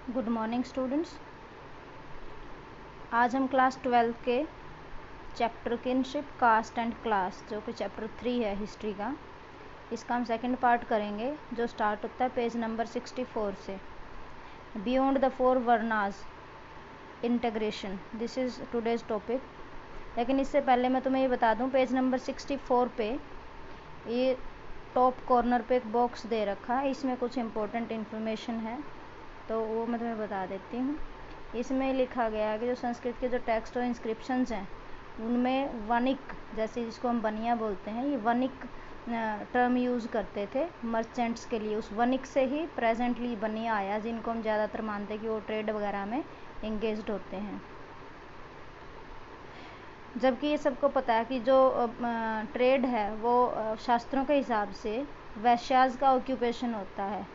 Good morning students. आज हम class 12 के chapter kinship caste and class, जो कि चैप्टर 3 है हिस्ट्री का, इसका हम सेकंड पार्ट करेंगे, जो स्टार्ट होता है पेज नंबर 64 से। Beyond the four वर्नाज integration, this is today's topic. लेकिन इससे पहले मैं तुम्हें ये बता दूं, पेज नंबर 64 पे ये टॉप कॉर्नर पे एक बॉक्स दे रखा है, इसमें कुछ इम्पोर्टेंट इन्फॉर्मेशन है, तो वो मैं तुम्हें बता देती हूँ। इसमें लिखा गया है कि जो संस्कृत के जो टेक्स्ट और इंस्क्रिप्शंस हैं उनमें वनिक, जैसे जिसको हम बनिया बोलते हैं, ये वनिक टर्म यूज़ करते थे मर्चेंट्स के लिए। उस वनिक से ही प्रेजेंटली बनिया आया, जिनको हम ज़्यादातर मानते हैं कि वो ट्रेड वगैरह में इंगेज्ड होते हैं। जबकि ये सबको पता है कि जो ट्रेड है वो शास्त्रों के हिसाब से वैश्याज का ऑक्यूपेशन होता है।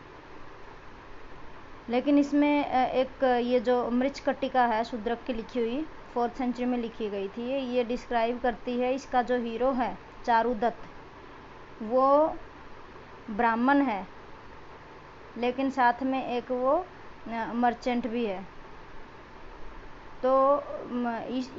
लेकिन इसमें एक ये जो मृच्छकटिका है शूद्रक की लिखी हुई, 4th सेंचुरी में लिखी गई थी, ये डिस्क्राइब करती है, इसका जो हीरो है चारुदत्त, वो ब्राह्मण है, लेकिन साथ में एक वो मर्चेंट भी है। तो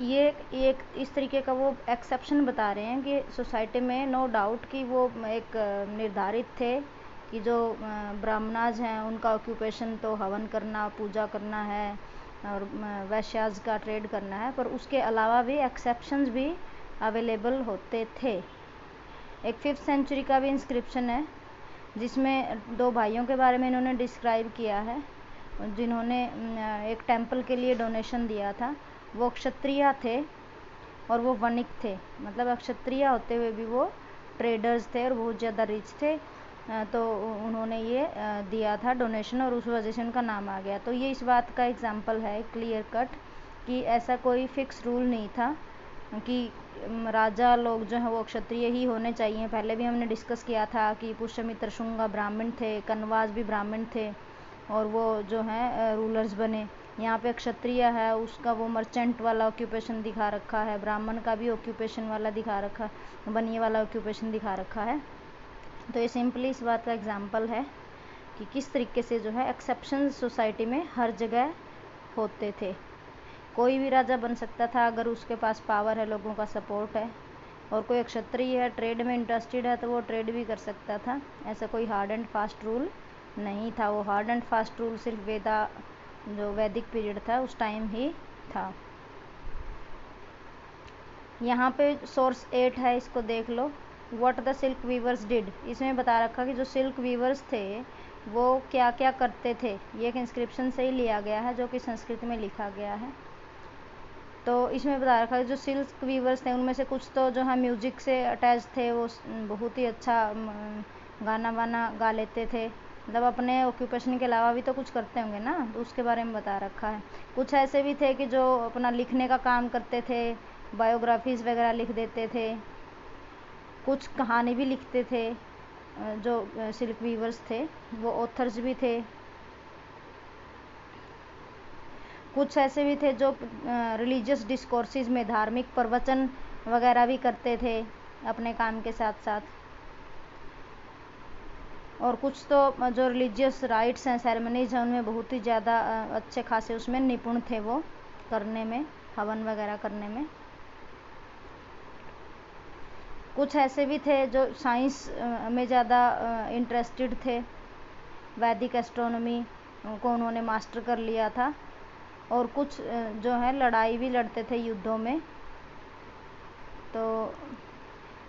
ये एक इस तरीके का वो एक्सेप्शन बता रहे हैं कि सोसाइटी में नो डाउट कि वो एक निर्धारित थे कि जो ब्राह्मणाज हैं उनका ऑक्यूपेशन तो हवन करना, पूजा करना है और वैश्याज का ट्रेड करना है, पर उसके अलावा भी एक्सेप्शंस भी अवेलेबल होते थे। एक 5th सेंचुरी का भी इंस्क्रिप्शन है जिसमें दो भाइयों के बारे में इन्होंने डिस्क्राइब किया है, जिन्होंने एक टेंपल के लिए डोनेशन दिया था। वो क्षत्रिय थे और वो वनिक थे, मतलब क्षत्रिय होते हुए भी वो ट्रेडर्स थे और बहुत ज़्यादा रिच थे। तो उन्होंने ये दिया था डोनेशन और उस वजह से उनका नाम आ गया। तो ये इस बात का एग्जांपल है क्लियर कट कि ऐसा कोई फिक्स रूल नहीं था कि राजा लोग जो हैं वो क्षत्रिय ही होने चाहिए। पहले भी हमने डिस्कस किया था कि पुष्यमित्र शुंगा ब्राह्मण थे, कनवाज भी ब्राह्मण थे और वो जो हैं रूलर्स बने। यहाँ पे क्षत्रिय है, उसका वो मर्चेंट वाला ऑक्यूपेशन दिखा रखा है, ब्राह्मण का भी ऑक्यूपेशन वाला दिखा रखा, बनिए वाला ऑक्यूपेशन दिखा रखा है। तो ये सिंपली इस बात का एग्जांपल है कि किस तरीके से जो है एक्सेप्शंस सोसाइटी में हर जगह होते थे। कोई भी राजा बन सकता था अगर उसके पास पावर है, लोगों का सपोर्ट है, और कोई क्षत्रिय है, ट्रेड में इंटरेस्टेड है, तो वो ट्रेड भी कर सकता था। ऐसा कोई हार्ड एंड फास्ट रूल नहीं था। वो हार्ड एंड फास्ट रूल सिर्फ जो वैदिक पीरियड था उस टाइम ही था। यहाँ पे सोर्स 8 है, इसको देख लो। What the silk weavers did, इसमें बता रखा कि जो सिल्क वीवर्स थे वो क्या क्या करते थे। ये एक इंस्क्रिप्शन से ही लिया गया है जो कि संस्कृत में लिखा गया है। तो इसमें बता रखा है जो सिल्क वीवर्स थे उनमें से कुछ तो जो है म्यूजिक से अटैच थे, वो बहुत ही अच्छा गाना वाना गा लेते थे, मतलब अपने ऑक्यूपेशन के अलावा भी तो कुछ करते होंगे ना, तो उसके बारे में बता रखा है। कुछ ऐसे भी थे कि जो अपना लिखने का काम करते थे, बायोग्राफीज़ वगैरह लिख देते थे, कुछ कहानी भी लिखते थे। जो सिल्क वीवर्स थे वो ऑथर्स भी थे। कुछ ऐसे भी थे जो रिलीजियस डिस्कोर्सेज में धार्मिक प्रवचन वगैरह भी करते थे अपने काम के साथ साथ। और कुछ तो जो रिलीजियस राइट्स हैं, सेरेमनीज हैं, उनमें बहुत ही ज़्यादा अच्छे खासे उसमें निपुण थे वो करने में, हवन वगैरह करने में। कुछ ऐसे भी थे जो साइंस में ज़्यादा इंटरेस्टेड थे। वैदिक एस्ट्रोनॉमी को उन्होंने मास्टर कर लिया था। और कुछ जो है लड़ाई भी लड़ते थे युद्धों में। तो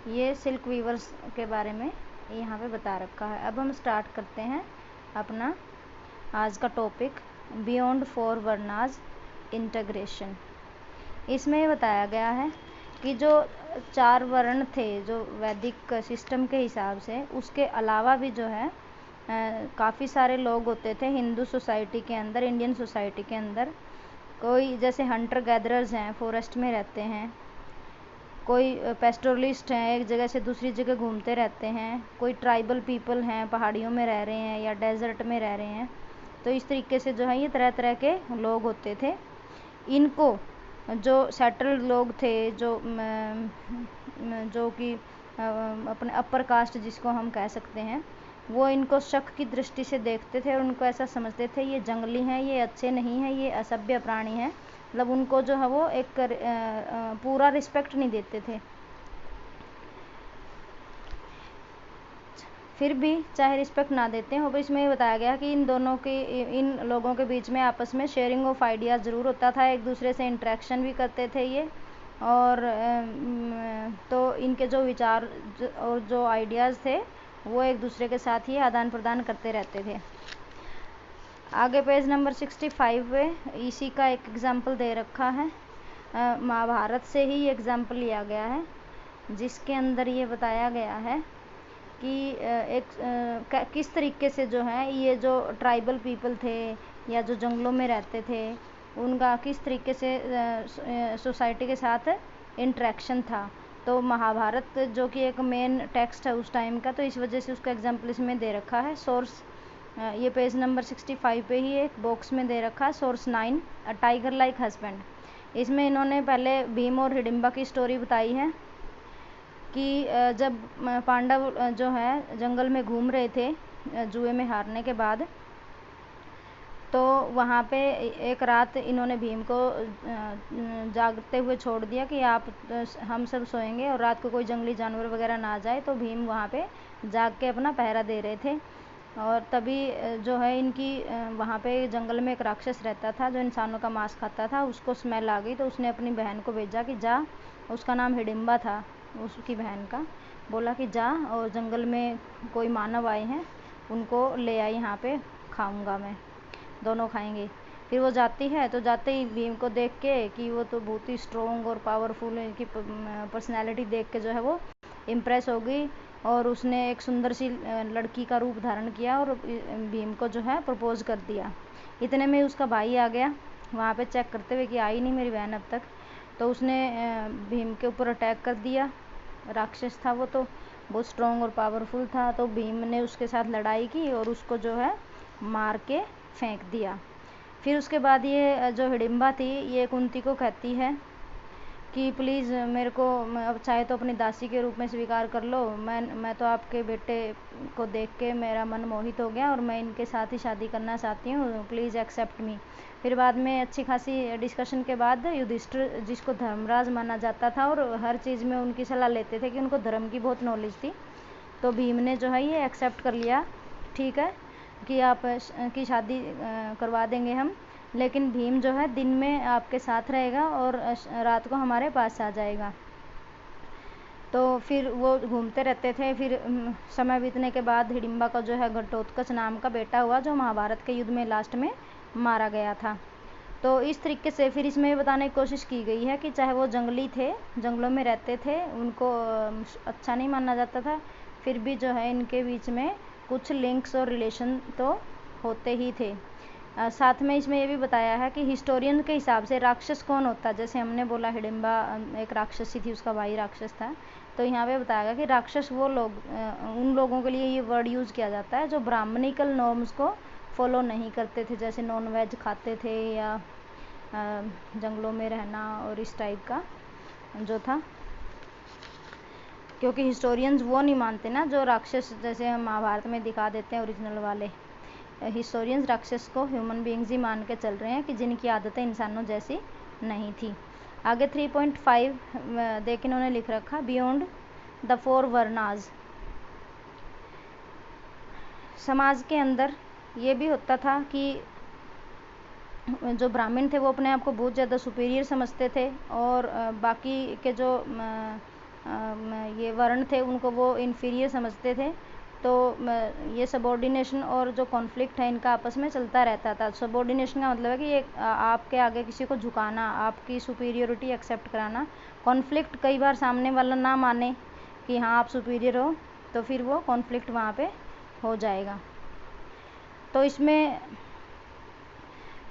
ये सिल्क वीवर्स के बारे में यहाँ पे बता रखा है। अब हम स्टार्ट करते हैं अपना आज का टॉपिक, बियॉन्ड फोर वर्नाज इंटीग्रेशन। इसमें बताया गया है कि जो 4 वर्ण थे जो वैदिक सिस्टम के हिसाब से, उसके अलावा भी जो है काफ़ी सारे लोग होते थे हिंदू सोसाइटी के अंदर, इंडियन सोसाइटी के अंदर। कोई जैसे हंटर गैदरर्स हैं, फॉरेस्ट में रहते हैं, कोई पेस्टोरलिस्ट हैं, एक जगह से दूसरी जगह घूमते रहते हैं, कोई ट्राइबल पीपल हैं, पहाड़ियों में रह रहे हैं या डेजर्ट में रह रहे हैं। तो इस तरीके से जो है ये तरह तरह के लोग होते थे। इनको जो सेटल्ड लोग थे, जो कि अपने अपर कास्ट जिसको हम कह सकते हैं, वो इनको शक की दृष्टि से देखते थे और उनको ऐसा समझते थे ये जंगली हैं, ये अच्छे नहीं हैं, ये असभ्य प्राणी हैं। मतलब उनको जो है वो एक पूरा रिस्पेक्ट नहीं देते थे। फिर भी चाहे रिस्पेक्ट ना देते हो, इसमें बताया गया कि इन लोगों के बीच में आपस में शेयरिंग ऑफ आइडियाज़ ज़रूर होता था, एक दूसरे से इंटरेक्शन भी करते थे ये। और तो इनके जो विचार और जो आइडियाज़ थे वो एक दूसरे के साथ ही आदान प्रदान करते रहते थे। आगे पेज नंबर 65 पे इसी का एक एग्जाम्पल दे रखा है। महाभारत से ही एग्जाम्पल लिया गया है, जिसके अंदर ये बताया गया है कि किस तरीके से जो है ये जो ट्राइबल पीपल थे या जो जंगलों में रहते थे उनका किस तरीके से सोसाइटी के साथ इंटरेक्शन था। तो महाभारत जो कि एक मेन टेक्स्ट है उस टाइम का, तो इस वजह से उसका एग्जाम्पल इसमें दे रखा है। सोर्स ये पेज नंबर 65 पे ही एक बॉक्स में दे रखा है, source 9 a tiger like husband. इसमें इन्होंने पहले भीम और हिडिंबा की स्टोरी बताई है कि जब पांडव जो है जंगल में घूम रहे थे जुए में हारने के बाद, तो वहाँ पे एक रात इन्होंने भीम को जागते हुए छोड़ दिया कि आप हम सब सोएंगे और रात को कोई जंगली जानवर वगैरह ना आ जाए। तो भीम वहाँ पे जाग के अपना पहरा दे रहे थे और तभी जो है इनकी वहाँ पे जंगल में एक राक्षस रहता था जो इंसानों का मांस खाता था। उसको स्मेल आ गई तो उसने अपनी बहन को भेजा कि जा, उसका नाम हिडिंबा था उसकी बहन का, बोला कि जा और जंगल में कोई मानव आए हैं उनको ले आई, यहाँ पे खाऊंगा मैं, दोनों खाएंगे। फिर वो जाती है तो जाते ही भीम को देख के कि वो तो बहुत ही स्ट्रॉन्ग और पावरफुल है, इनकी पर्सनैलिटी देख के जो है वो इम्प्रेस हो गई और उसने एक सुंदर सी लड़की का रूप धारण किया और भीम को जो है प्रपोज कर दिया। इतने में उसका भाई आ गया वहाँ पे चेक करते हुए कि आई नहीं मेरी बहन अब तक, तो उसने भीम के ऊपर अटैक कर दिया। राक्षस था वो तो बहुत स्ट्रॉन्ग और पावरफुल था, तो भीम ने उसके साथ लड़ाई की और उसको जो है मार के फेंक दिया। फिर उसके बाद ये जो हिडिंबा थी ये कुंती को कहती है कि प्लीज़ मेरे को अब चाहे तो अपनी दासी के रूप में स्वीकार कर लो, मैं तो आपके बेटे को देख के मेरा मन मोहित हो गया और मैं इनके साथ ही शादी करना चाहती हूँ, प्लीज़ एक्सेप्ट मी। फिर बाद में अच्छी खासी डिस्कशन के बाद युधिष्ठिर, जिसको धर्मराज माना जाता था और हर चीज़ में उनकी सलाह लेते थे कि उनको धर्म की बहुत नॉलेज थी, तो भीम ने जो है ये एक्सेप्ट कर लिया, ठीक है कि आप की शादी करवा देंगे हम, लेकिन भीम जो है दिन में आपके साथ रहेगा और रात को हमारे पास आ जाएगा। तो फिर वो घूमते रहते थे। फिर समय बीतने के बाद हिडिंबा का जो है घटोत्कच नाम का बेटा हुआ जो महाभारत के युद्ध में लास्ट में मारा गया था। तो इस तरीके से फिर इसमें बताने की कोशिश की गई है कि चाहे वो जंगली थे, जंगलों में रहते थे, उनको अच्छा नहीं माना जाता था, फिर भी जो है इनके बीच में कुछ लिंक्स और रिलेशन तो होते ही थे। साथ में इसमें ये भी बताया है कि हिस्टोरियन के हिसाब से राक्षस कौन होता है। जैसे हमने बोला हिडिंबा एक राक्षसी थी, उसका भाई राक्षस था, तो यहाँ पे बताया गया कि राक्षस वो लोग, उन लोगों के लिए ये वर्ड यूज़ किया जाता है जो ब्राह्मणिकल नॉर्म्स को फॉलो नहीं करते थे, जैसे नॉन वेज खाते थे या जंगलों में रहना और इस टाइप का जो था। क्योंकि हिस्टोरियंस वो नहीं मानते ना जो राक्षस जैसे हम महाभारत में दिखा देते हैं ओरिजिनल वाले, हिस्टोरियंस राक्षस को ह्यूमन बीइंग्स ही मान के चल रहे हैं कि जिनकी आदतें इंसानों जैसी नहीं थी। आगे 3.5 देख इन्होंने लिख रखा, बियॉन्ड द 4 वर्नाज। समाज के अंदर ये भी होता था कि जो ब्राह्मण थे वो अपने आप को बहुत ज़्यादा सुपीरियर समझते थे और बाकी के जो ये वर्ण थे उनको वो इन्फीरियर समझते थे। तो ये सबॉर्डिनेशन और जो कॉन्फ्लिक्ट है इनका आपस में चलता रहता था। सबॉर्डिनेशन का मतलब है कि एक आपके आगे किसी को झुकाना, आपकी सुपीरियोरिटी एक्सेप्ट कराना। कॉन्फ्लिक्ट कई बार सामने वाला ना माने कि हाँ आप सुपीरियर हो, तो फिर वो कॉन्फ्लिक्ट वहाँ पे हो जाएगा। तो इसमें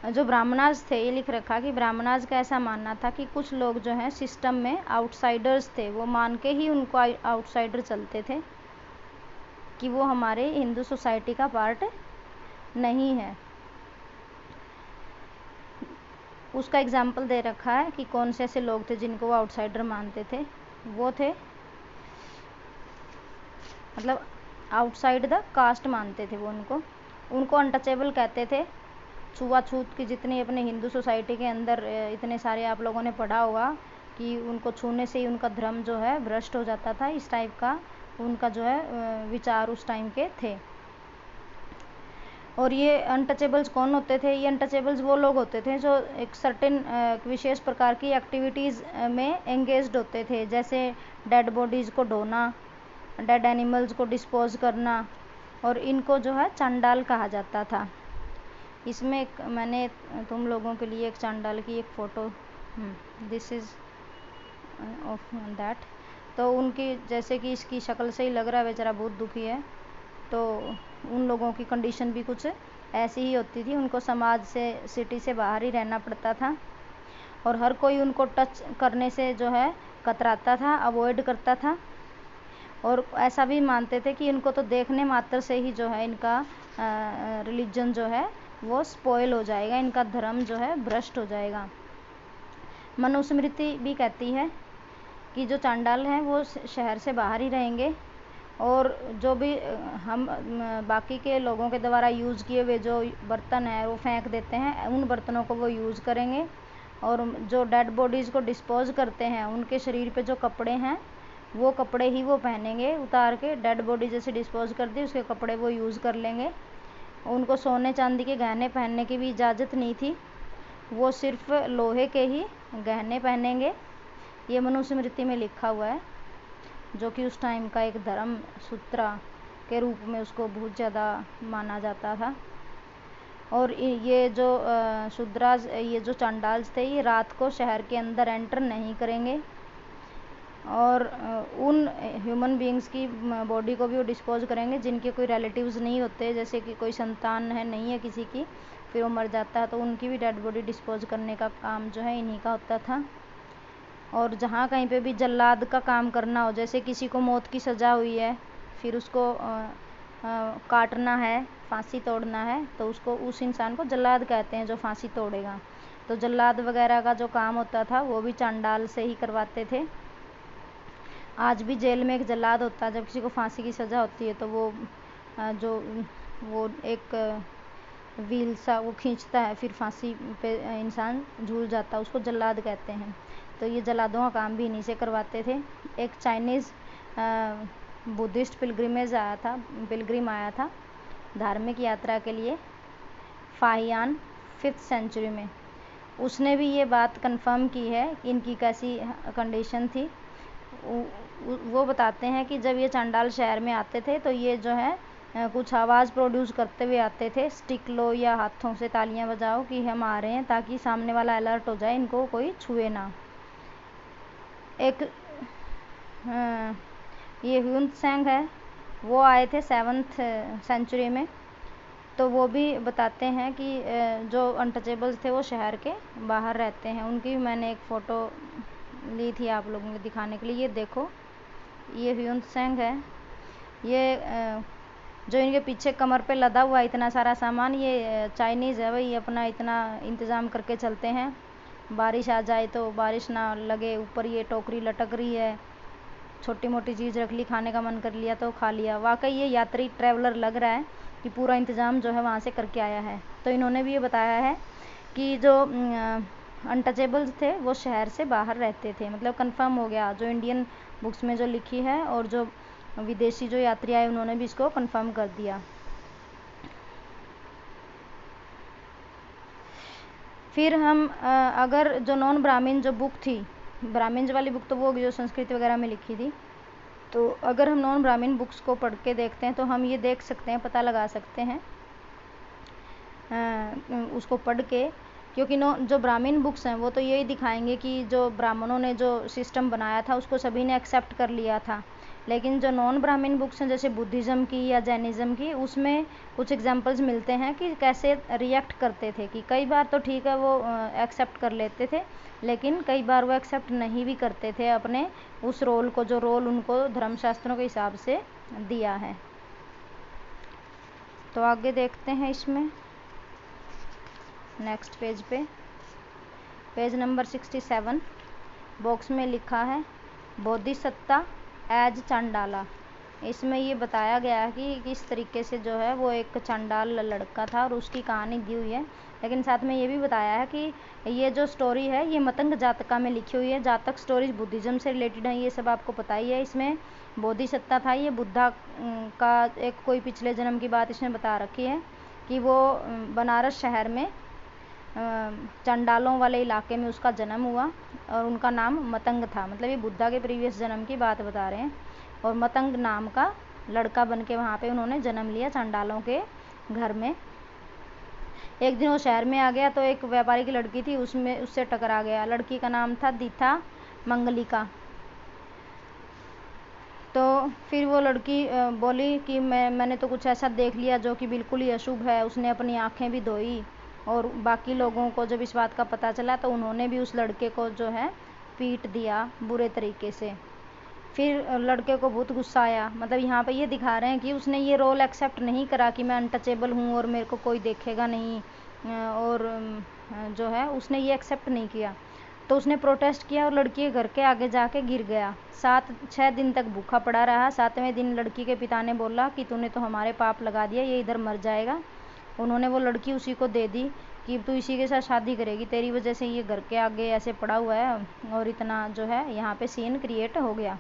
जो ब्राह्मणाज थे ये लिख रखा कि ब्राह्मणाज का ऐसा मानना था कि कुछ लोग जो हैं सिस्टम में आउटसाइडर्स थे, वो मान के ही उनको आउटसाइडर चलते थे कि वो हमारे हिंदू सोसाइटी का पार्ट नहीं है। उसका एग्जाम्पल दे रखा है कि कौन से ऐसे लोग थे जिनको वो आउटसाइडर मानते थे। वो थे मतलब आउटसाइड द कास्ट मानते थे वो उनको अनटचेबल कहते थे। छुआछूत की जितनी अपने हिंदू सोसाइटी के अंदर इतने सारे आप लोगों ने पढ़ा होगा कि उनको छूने से ही उनका धर्म जो है भ्रष्ट हो जाता था, इस टाइप का उनका जो है विचार उस टाइम के थे। और ये अनटचेबल्स कौन होते थे? ये अनटचेबल्स वो लोग होते थे जो एक सर्टेन विशेष प्रकार की एक्टिविटीज़ में एंगेज्ड होते थे, जैसे डेड बॉडीज़ को ढोना, डेड एनिमल्स को डिस्पोज करना, और इनको जो है चांडाल कहा जाता था। इसमें मैंने तुम लोगों के लिए एक चांडाल की एक photo, this is of that. तो उनकी जैसे कि इसकी शक्ल से ही लग रहा है बेचारा बहुत दुखी है। तो उन लोगों की कंडीशन भी कुछ ऐसी ही होती थी, उनको समाज से, सिटी से बाहर ही रहना पड़ता था, और हर कोई उनको टच करने से जो है कतराता था, अवॉइड करता था, और ऐसा भी मानते थे कि इनको तो देखने मात्र से ही जो है इनका रिलीजन जो है वो स्पॉइल हो जाएगा, इनका धर्म जो है भ्रष्ट हो जाएगा। मनुस्मृति भी कहती है कि जो चांडाल हैं वो शहर से बाहर ही रहेंगे, और जो भी हम बाकी के लोगों के द्वारा यूज़ किए हुए जो बर्तन हैं वो फेंक देते हैं, उन बर्तनों को वो यूज़ करेंगे, और जो डेड बॉडीज़ को डिस्पोज करते हैं उनके शरीर पे जो कपड़े हैं वो कपड़े ही वो पहनेंगे, उतार के डेड बॉडी जैसे डिस्पोज कर दी उसके कपड़े वो यूज़ कर लेंगे। उनको सोने चांदी के गहने पहनने की भी इजाज़त नहीं थी, वो सिर्फ लोहे के ही गहने पहनेंगे। ये मनुस्मृति में लिखा हुआ है, जो कि उस टाइम का एक धर्म सूत्र के रूप में उसको बहुत ज़्यादा माना जाता था। और ये जो शूद्राज, ये जो चांडाल्स थे, ये रात को शहर के अंदर एंटर नहीं करेंगे, और उन ह्यूमन बीइंग्स की बॉडी को भी वो डिस्पोज करेंगे जिनके कोई रिलेटिव्स नहीं होते, जैसे कि कोई संतान है नहीं है किसी की, फिर वो मर जाता है तो उनकी भी डेड बॉडी डिस्पोज करने का काम जो है इन्हीं का होता था। और जहाँ कहीं पे भी जल्लाद का काम करना हो, जैसे किसी को मौत की सज़ा हुई है, फिर उसको काटना है, फांसी तोड़ना है, तो उसको, उस इंसान को जल्लाद कहते हैं जो फांसी तोड़ेगा। तो जल्लाद वगैरह का जो काम होता था वो भी चांडाल से ही करवाते थे। आज भी जेल में एक जल्लाद होता है, जब किसी को फांसी की सज़ा होती है तो वो एक व्हील सा वो खींचता है, फिर फांसी पे इंसान झूल जाता है, उसको जल्लाद कहते हैं। तो ये जल्लादों का काम भी इन्हीं से करवाते थे। एक चाइनीज़ बुद्धिस्ट पिलग्रिम आया था धार्मिक यात्रा के लिए फाहियान 5th सेंचुरी में। उसने भी ये बात कंफर्म की है इनकी कैसी कंडीशन थी। वो बताते हैं कि जब ये चांडाल शहर में आते थे तो ये जो है कुछ आवाज़ प्रोड्यूस करते हुए आते थे, स्टिक लो या हाथों से तालियां बजाओ कि हम आ रहे हैं, ताकि सामने वाला अलर्ट हो जाए, इनको कोई छुए ना। एक ये ह्यून त्सांग है, वो आए थे 7th सेंचुरी में। तो वो भी बताते हैं कि जो अनटचेबल्स थे वो शहर के बाहर रहते हैं। उनकी भी मैंने एक फ़ोटो ली थी आप लोगों को दिखाने के लिए। ये देखो, ये ह्यून त्सांग है। ये जो इनके पीछे कमर पे लदा हुआ इतना सारा सामान, ये चाइनीज़ है भाई, अपना इतना इंतज़ाम करके चलते हैं, बारिश आ जाए तो बारिश ना लगे। ऊपर ये टोकरी लटक रही है, छोटी मोटी चीज़ रख ली, खाने का मन कर लिया तो खा लिया। वाकई ये यात्री ट्रैवलर लग रहा है कि पूरा इंतज़ाम जो है वहाँ से करके आया है। तो इन्होंने भी ये बताया है कि जो अनटचेबल्स थे वो शहर से बाहर रहते थे। मतलब कंफर्म हो गया, जो इंडियन बुक्स में जो लिखी है और जो विदेशी जो यात्री आए उन्होंने भी इसको कंफर्म कर दिया। फिर हम अगर जो नॉन ब्राह्मण जो बुक थी, ब्राह्मण वाली बुक तो वो जो संस्कृत वगैरह में लिखी थी, तो अगर हम नॉन ब्राह्मण बुक्स को पढ़ के देखते हैं तो हम ये देख सकते हैं, पता लगा सकते हैं उसको पढ़ के, क्योंकि जो ब्राह्मण बुक्स हैं वो तो यही दिखाएंगे कि जो ब्राह्मणों ने जो सिस्टम बनाया था उसको सभी ने एक्सेप्ट कर लिया था। लेकिन जो नॉन ब्राह्मण बुक्स हैं जैसे बुद्धिज़्म की या जैनिज़्म की, उसमें कुछ एग्जांपल्स मिलते हैं कि कैसे रिएक्ट करते थे। कि कई बार तो ठीक है वो एक्सेप्ट कर लेते थे, लेकिन कई बार वो एक्सेप्ट नहीं भी करते थे अपने उस रोल को, जो रोल उनको धर्मशास्त्रों के हिसाब से दिया है। तो आगे देखते हैं इसमें नेक्स्ट पेज पे, पेज नंबर 67 बॉक्स में लिखा है बोधिसत्ता एज चांडाला। इसमें ये बताया गया है कि किस तरीके से जो है वो एक चंडाल लड़का था और उसकी कहानी दी हुई है। लेकिन साथ में ये भी बताया है कि ये जो स्टोरी है ये मतंग जातका में लिखी हुई है। जातक स्टोरीज बुद्धिज़्म से रिलेटेड है, ये सब आपको पता ही है। इसमें बोधिसत्ता था, ये बुद्धा का एक कोई पिछले जन्म की बात इसमें बता रखी है कि वो बनारस शहर में चंडालों वाले इलाके में उसका जन्म हुआ और उनका नाम मतंग था। मतलब ये बुद्धा के प्रीवियस जन्म की बात बता रहे हैं। और मतंग नाम का लड़का बन के वहाँ पे उन्होंने जन्म लिया चंडालों के घर में। एक दिन वो शहर में आ गया तो एक व्यापारी की लड़की थी, उससे टकरा गया। लड़की का नाम था दीथा मंगलिका। तो फिर वो लड़की बोली कि मैंने तो कुछ ऐसा देख लिया जो कि बिल्कुल ही अशुभ है। उसने अपनी आंखें भी धोई और बाकी लोगों को जब इस बात का पता चला तो उन्होंने भी उस लड़के को जो है पीट दिया बुरे तरीके से। फिर लड़के को बहुत गुस्सा आया। मतलब यहाँ पे ये दिखा रहे हैं कि उसने ये रोल एक्सेप्ट नहीं करा कि मैं अनटचेबल हूँ और मेरे को कोई देखेगा नहीं, और जो है उसने ये एक्सेप्ट नहीं किया। तो उसने प्रोटेस्ट किया और लड़की के घर के आगे जाके गिर गया। 7-6 दिन तक भूखा पड़ा रहा। 7वें दिन लड़की के पिता ने बोला कि तूने तो हमारे पाप लगा दिया, ये इधर मर जाएगा। उन्होंने वो लड़की उसी को दे दी कि तू इसी के साथ शादी करेगी, तेरी वजह से ये घर के आगे ऐसे पड़ा हुआ है। और इतना जो है यहाँ पे सीन क्रिएट हो गया।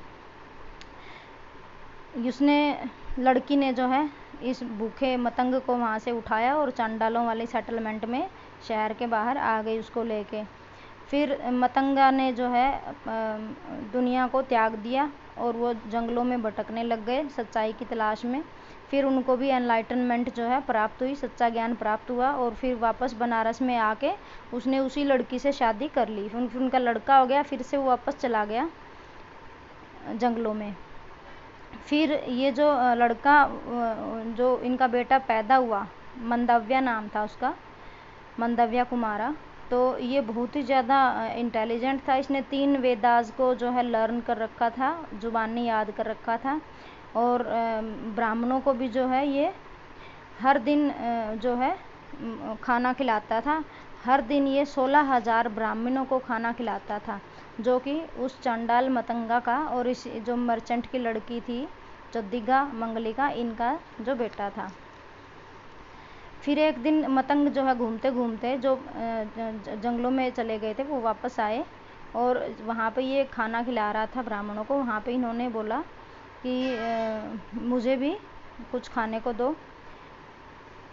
उसने लड़की ने जो है इस भूखे मतंग को वहाँ से उठाया और चंडालों वाले सेटलमेंट में शहर के बाहर आ गई उसको लेके। फिर मतंगा ने जो है दुनिया को त्याग दिया और वो जंगलों में भटकने लग गए सच्चाई की तलाश में। फिर उनको भी एनलाइटनमेंट जो है प्राप्त हुई, सच्चा ज्ञान प्राप्त हुआ। और फिर वापस बनारस में आके उसने उसी लड़की से शादी कर ली। उनका लड़का हो गया, फिर से वो वापस चला गया जंगलों में। फिर ये जो लड़का, जो इनका बेटा पैदा हुआ, मंदव्या नाम था उसका, मंदव्या कुमारा, तो ये बहुत ही ज़्यादा इंटेलिजेंट था। इसने 3 वेदास को जो है लर्न कर रखा था, जुबानी याद कर रखा था। और ब्राह्मणों को भी जो है ये हर दिन जो है खाना खिलाता था। हर दिन ये 16,000 ब्राह्मणों को खाना खिलाता था, जो कि उस चंडाल मतंगा का और इस जो मर्चेंट की लड़की थी जो दिघा मंगलिका, इनका जो बेटा था। फिर एक दिन मतंग जो है घूमते घूमते जो जंगलों में चले गए थे वो वापस आए और वहाँ पे ये खाना खिला रहा था ब्राह्मणों को। वहाँ पे इन्होंने बोला कि मुझे भी कुछ खाने को दो।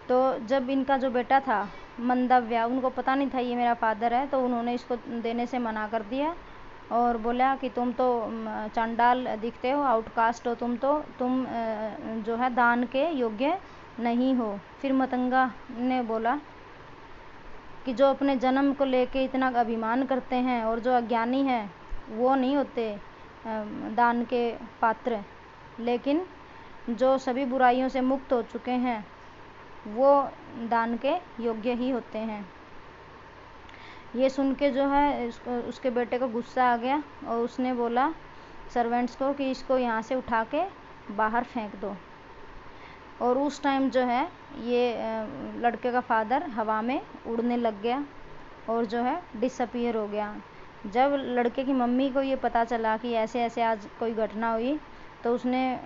तो जब इनका जो बेटा था मंदव्या, उनको पता नहीं था ये मेरा फादर है, तो उन्होंने इसको देने से मना कर दिया और बोला कि तुम तो चंडाल दिखते हो, आउटकास्ट हो, तुम जो है दान के योग्य नहीं हो। फिर मतंगा ने बोला कि जो अपने जन्म को लेके इतना अभिमान करते हैं और जो अज्ञानी हैं वो नहीं होते दान के पात्र, लेकिन जो सभी बुराइयों से मुक्त हो चुके हैं वो दान के योग्य ही होते हैं। ये सुन के जो है उसके बेटे को गुस्सा आ गया और उसने बोला सर्वेंट्स को कि इसको यहाँ से उठा के बाहर फेंक दो। और उस टाइम जो है ये लड़के का फादर हवा में उड़ने लग गया और जो है डिसअपीयर हो गया। जब लड़के की मम्मी को ये पता चला कि ऐसे ऐसे आज कोई घटना हुई, तो उसने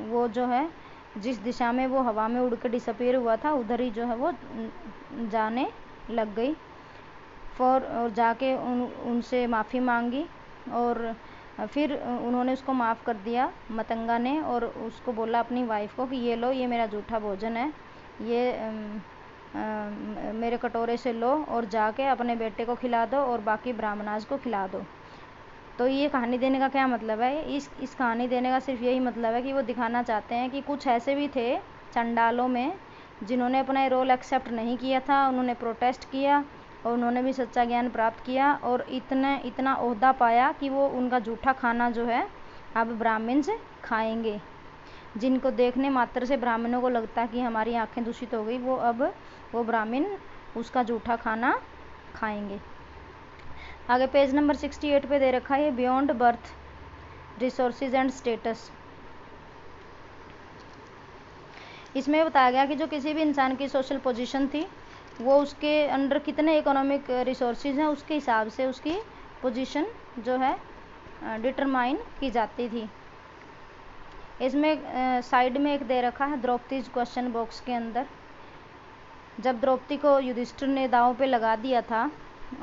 वो जो है जिस दिशा में वो हवा में उड़ के डिसअपीयर हुआ था उधर ही जो है वो जाने लग गई और जाके उनसे माफ़ी मांगी। और फिर उन्होंने उसको माफ़ कर दिया मतंगा ने, और उसको बोला अपनी वाइफ को कि ये लो, ये मेरा जूठा भोजन है, ये मेरे कटोरे से लो और जाके अपने बेटे को खिला दो और बाकी ब्राह्मणाज को खिला दो। तो ये कहानी देने का क्या मतलब है? इस कहानी देने का सिर्फ यही मतलब है कि वो दिखाना चाहते हैं कि कुछ ऐसे भी थे चंडालों में जिन्होंने अपना रोल एक्सेप्ट नहीं किया था, उन्होंने प्रोटेस्ट किया और उन्होंने भी सच्चा ज्ञान प्राप्त किया और इतना ओहदा पाया कि वो उनका जूठा खाना जो है अब ब्राह्मण से खाएंगे। जिनको देखने मात्र से ब्राह्मणों को लगता कि हमारी आंखें दूषित हो गई, वो ब्राह्मण उसका जूठा खाना खाएंगे। आगे पेज नंबर 68 पे दे रखा है beyond birth resources and status. इसमें बताया गया कि जो किसी भी इंसान की सोशल पोजीशन थी वो उसके अंडर कितने इकोनॉमिक रिसोर्सेज हैं उसके हिसाब से उसकी पोजीशन जो है डिटरमाइन की जाती थी। इसमें साइड में एक दे रखा है द्रौपदी क्वेश्चन बॉक्स के अंदर। जब द्रौपदी को युधिष्ठिर ने दांव पे लगा दिया था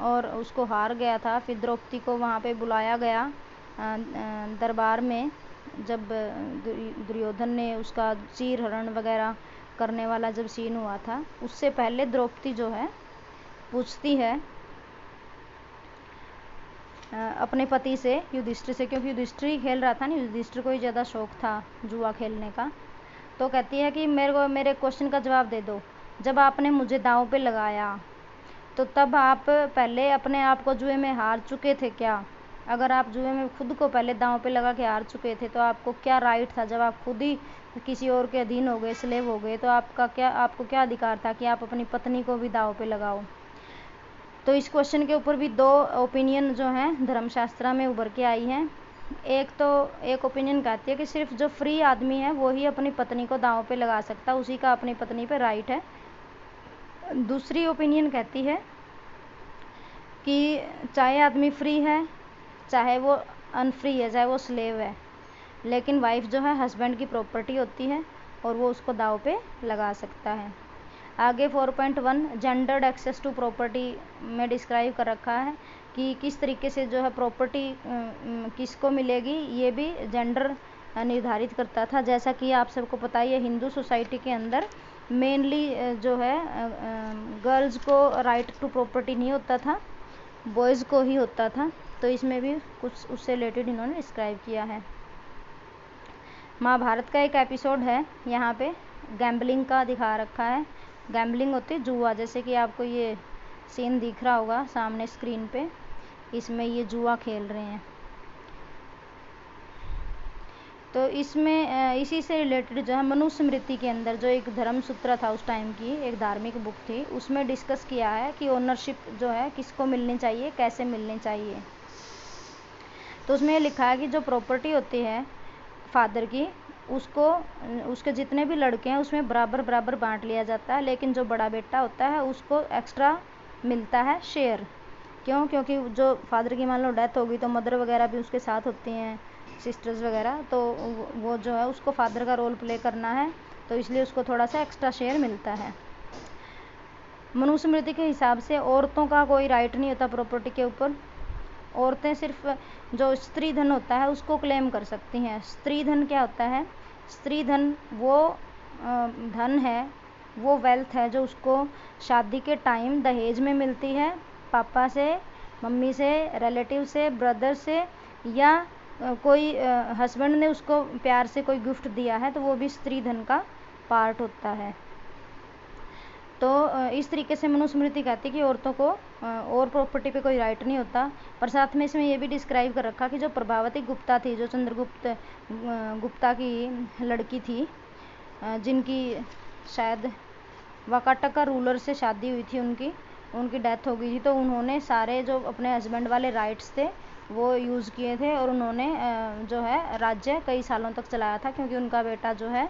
और उसको हार गया था, फिर द्रौपदी को वहाँ पे बुलाया गया दरबार में। जब दुर्योधन ने उसका चीर हरण वगैरह करने वाला जब सीन हुआ था, उससे पहले द्रौपदी जो है पूछती है अपने पति से, युधिष्ठिर से, क्योंकि युधिष्ठिर ही खेल रहा था ना, युधिष्ठिर को ही ज़्यादा शौक था जुआ खेलने का। तो कहती है कि मेरे क्वेश्चन का जवाब दे दो, जब आपने मुझे दांव पे लगाया तो तब आप पहले अपने आप को जुए में हार चुके थे क्या? अगर आप जुए में खुद को पहले दांव पे लगा के हार चुके थे तो आपको क्या राइट था? जब आप खुद ही किसी और के अधीन हो गए, स्लेव हो गए, तो आपको क्या अधिकार था कि आप अपनी पत्नी को भी दांव पे लगाओ? तो इस क्वेश्चन के ऊपर भी दो ओपिनियन जो हैं धर्मशास्त्र में उभर के आई हैं। एक ओपिनियन कहती है कि सिर्फ जो फ्री आदमी है वो ही अपनी पत्नी को दांव पे लगा सकता, उसी का अपनी पत्नी पे राइट है। दूसरी ओपिनियन कहती है कि चाहे आदमी फ्री है, चाहे वो अनफ्री है, चाहे वो स्लेव है, लेकिन वाइफ जो है हस्बैंड की प्रॉपर्टी होती है और वो उसको दांव पे लगा सकता है। आगे 4.1 जेंडर्ड एक्सेस टू प्रॉपर्टी में डिस्क्राइब कर रखा है कि किस तरीके से जो है प्रॉपर्टी किसको मिलेगी, ये भी जेंडर निर्धारित करता था। जैसा कि आप सबको पता ही है, हिंदू सोसाइटी के अंदर मेनली जो है गर्ल्स को राइट टू प्रॉपर्टी नहीं होता था, बॉयज़ को ही होता था। तो इसमें भी कुछ उससे रिलेटेड इन्होंने डिस्क्राइब किया है। महाभारत का एक एपिसोड है, यहाँ पे गैम्बलिंग का दिखा रखा है। गैम्बलिंग होती है जुआ, जैसे कि आपको ये सीन दिख रहा होगा सामने स्क्रीन पे, इसमें ये जुआ खेल रहे हैं। तो इसमें इसी से रिलेटेड जो है मनुस्मृति के अंदर जो एक धर्म सूत्र था उस टाइम की, एक धार्मिक बुक थी, उसमें डिस्कस किया है कि ओनरशिप जो है किसको मिलनी चाहिए, कैसे मिलनी चाहिए। तो उसमें ये लिखा है कि जो प्रॉपर्टी होती है फादर की, उसको उसके जितने भी लड़के हैं उसमें बराबर बराबर बांट लिया जाता है, लेकिन जो बड़ा बेटा होता है उसको एक्स्ट्रा मिलता है शेयर। क्यों? क्योंकि जो फादर की मान लो डेथ होगी तो मदर वगैरह भी उसके साथ होती हैं, सिस्टर्स वगैरह, तो वो जो है उसको फादर का रोल प्ले करना है, तो इसलिए उसको थोड़ा सा एक्स्ट्रा शेयर मिलता है। मनुस्मृति के हिसाब से औरतों का कोई राइट नहीं होता प्रॉपर्टी के ऊपर। औरतें सिर्फ जो स्त्री धन होता है उसको क्लेम कर सकती हैं। स्त्री धन क्या होता है? स्त्री धन वो धन है, वो वेल्थ है जो उसको शादी के टाइम दहेज में मिलती है, पापा से, मम्मी से, रिलेटिव से, ब्रदर से, या कोई हस्बैंड ने उसको प्यार से कोई गिफ्ट दिया है, तो वो भी स्त्री धन का पार्ट होता है। तो इस तरीके से मनुस्मृति कहती है कि औरतों को और प्रॉपर्टी पे कोई राइट नहीं होता। पर साथ में इसमें ये भी डिस्क्राइब कर रखा कि जो प्रभावती गुप्ता थी, जो चंद्रगुप्त गुप्ता की लड़की थी, जिनकी शायद वाकाटक का रूलर से शादी हुई थी, उनकी डेथ हो गई थी, तो उन्होंने सारे जो अपने हस्बैंड वाले राइट्स थे वो यूज़ किए थे और उन्होंने जो है राज्य कई सालों तक चलाया था, क्योंकि उनका बेटा जो है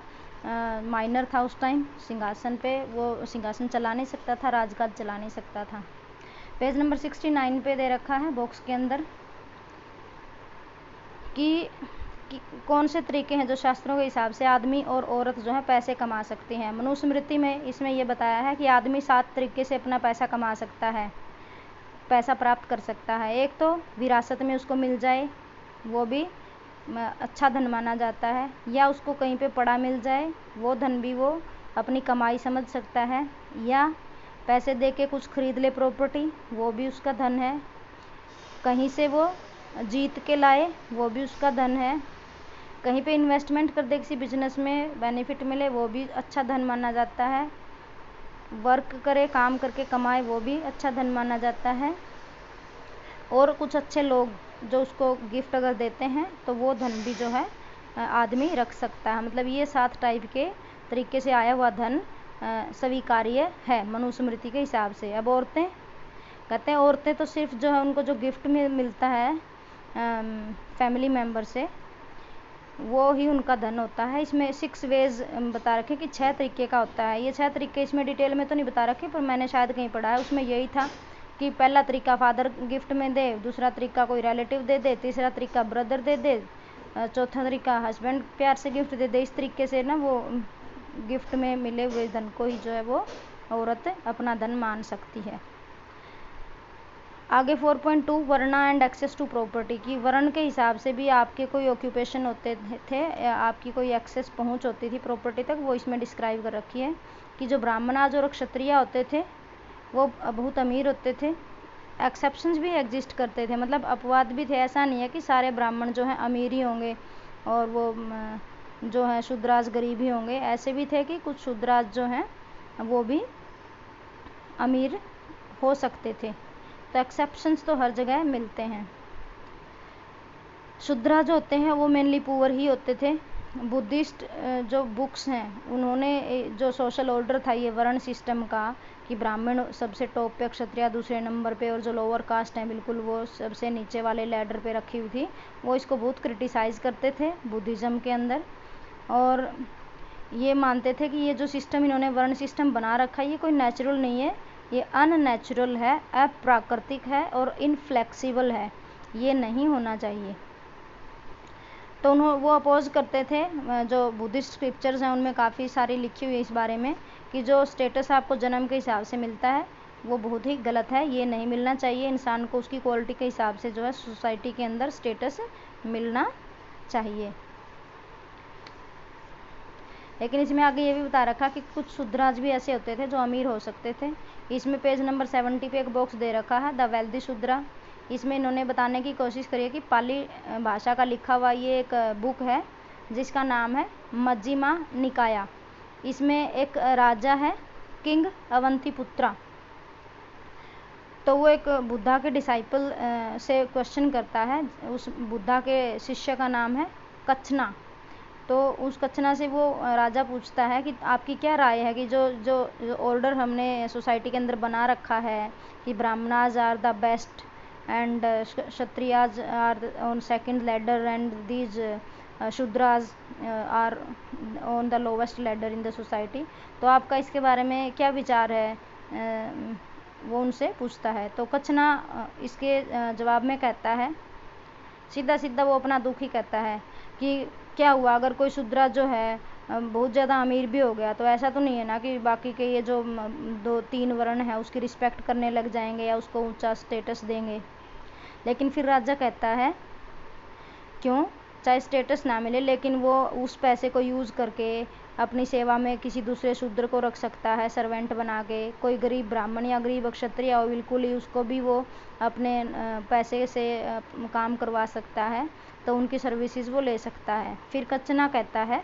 माइनर था उस टाइम सिंहासन पे, वो सिंहासन चला नहीं सकता था, राजकाज चला नहीं सकता था। पेज नंबर 69 पे दे रखा है बॉक्स के अंदर कि कौन से तरीके हैं जो शास्त्रों के हिसाब से आदमी और औरत जो है पैसे कमा सकती हैं। मनुस्मृति में इसमें ये बताया है कि आदमी 7 तरीके से अपना पैसा कमा सकता है, पैसा प्राप्त कर सकता है। एक तो विरासत में उसको मिल जाए, वो भी अच्छा धन माना जाता है, या उसको कहीं पे पड़ा मिल जाए, वो धन भी वो अपनी कमाई समझ सकता है, या पैसे दे के कुछ खरीद ले प्रॉपर्टी, वो भी उसका धन है, कहीं से वो जीत के लाए, वो भी उसका धन है, कहीं पे इन्वेस्टमेंट कर दे, किसी बिजनेस में बेनिफिट मिले, वो भी अच्छा धन माना जाता है, वर्क करे, काम करके कमाए, वो भी अच्छा धन माना जाता है, और कुछ अच्छे लोग जो उसको गिफ्ट अगर देते हैं तो वो धन भी जो है आदमी रख सकता है। मतलब ये 7 टाइप के तरीके से आया हुआ धन स्वीकार्य है मनुस्मृति के हिसाब से। अब औरतें कहते हैं, औरतें तो सिर्फ जो है उनको जो गिफ्ट में मिलता है फैमिली मेम्बर से, वो ही उनका धन होता है। इसमें 6 वेज बता रखे कि 6 तरीके का होता है। ये 6 तरीके इसमें डिटेल में तो नहीं बता रखे, पर मैंने शायद कहीं पढ़ा है, उसमें यही था कि पहला तरीका फादर गिफ्ट में दे, दूसरा तरीका कोई रिलेटिव दे दे, तीसरा तरीका ब्रदर दे दे, चौथा तरीका, हस्बैंड प्यार से गिफ्ट दे दे। इस तरीके से ना वो गिफ्ट में मिले हुए धन को ही जो है वो औरत अपना धन मान सकती है। आगे 4.2 वर्ण एंड एक्सेस टू प्रॉपर्टी की वर्ण के हिसाब से भी आपके कोई ऑक्यूपेशन होते थे, आपकी कोई एक्सेस पहुंच होती थी प्रॉपर्टी तक, वो इसमें डिस्क्राइब कर रखी है कि जो ब्राह्मणाज और क्षत्रिय होते थे वो बहुत अमीर होते थे। एक्सेप्शंस भी एग्जिस्ट करते थे, मतलब अपवाद भी थे। ऐसा नहीं है कि सारे ब्राह्मण जो हैं अमीर ही होंगे और वो जो है शूद्राज गरीब ही होंगे। ऐसे भी थे कि कुछ शूद्राज जो हैं वो भी अमीर हो सकते थे। तो एक्सेप्शंस तो हर जगह मिलते हैं। शूद्रा जो होते हैं वो मेनली पुअर ही होते थे। बुद्धिस्ट जो बुक्स हैं उन्होंने जो सोशल ऑर्डर था ये वर्ण सिस्टम का, कि ब्राह्मण सबसे टॉप पे, क्षत्रिय दूसरे नंबर पे और जो लोअर कास्ट हैं बिल्कुल वो सबसे नीचे वाले लैडर पे रखी हुई थी, वो इसको बहुत क्रिटिसाइज़ करते थे बुद्धिज़्म के अंदर। और ये मानते थे कि ये जो सिस्टम इन्होंने वर्ण सिस्टम बना रखा है ये कोई नेचुरल नहीं है, ये अननेचुरल है, अप्राकृतिक है और इनफ्लेक्सिबल है, ये नहीं होना चाहिए। तो वो अपोज करते थे। जो बुद्धिस्ट स्क्रिप्चर्स हैं उनमें काफ़ी सारी लिखी हुई है इस बारे में कि जो स्टेटस आपको जन्म के हिसाब से मिलता है वो बहुत ही गलत है, ये नहीं मिलना चाहिए। इंसान को उसकी क्वालिटी के हिसाब से जो है सोसाइटी के अंदर स्टेटस मिलना चाहिए। लेकिन इसमें आगे ये भी बता रखा कि कुछ शूद्राज भी ऐसे होते थे जो अमीर हो सकते थे। इसमें पेज नंबर 70 पे एक बॉक्स दे रखा है, द वेल्दी शूद्रा। इसमें इन्होंने बताने की कोशिश करी है कि पाली भाषा का लिखा हुआ ये एक बुक है जिसका नाम है मज्जिमा निकाया। इसमें एक राजा है किंग अवंतिपुत्रा, तो वो एक बुद्धा के डिसाइपल से क्वेश्चन करता है। उस बुद्धा के शिष्य का नाम है कच्छना। तो उस कच्छना से वो राजा पूछता है कि आपकी क्या राय है कि जो ऑर्डर हमने सोसाइटी के अंदर बना रखा है कि Brahmanas are the best and Kshatriyas are on second ladder and these Shudras are on the lowest ladder in the society, तो आपका इसके बारे में क्या विचार है, वो उनसे पूछता है। तो कच्छना इसके जवाब में कहता है, सीधा सीधा वो अपना दुख ही कहता है कि क्या हुआ अगर कोई शूद्रा जो है बहुत ज़्यादा अमीर भी हो गया तो ऐसा तो नहीं है ना कि बाकी के ये जो 2-3 वर्ण है उसकी रिस्पेक्ट करने लग जाएंगे या उसको ऊंचा स्टेटस देंगे। लेकिन फिर राजा कहता है क्यों, चाहे स्टेटस ना मिले लेकिन वो उस पैसे को यूज़ करके अपनी सेवा में किसी दूसरे शूद्र को रख सकता है सर्वेंट बना के। कोई गरीब ब्राह्मण या गरीब क्षत्रिय हो बिल्कुल ही उसको भी वो अपने पैसे से काम करवा सकता है, तो उनकी सर्विसेज वो ले सकता है। फिर कच्छना कहता है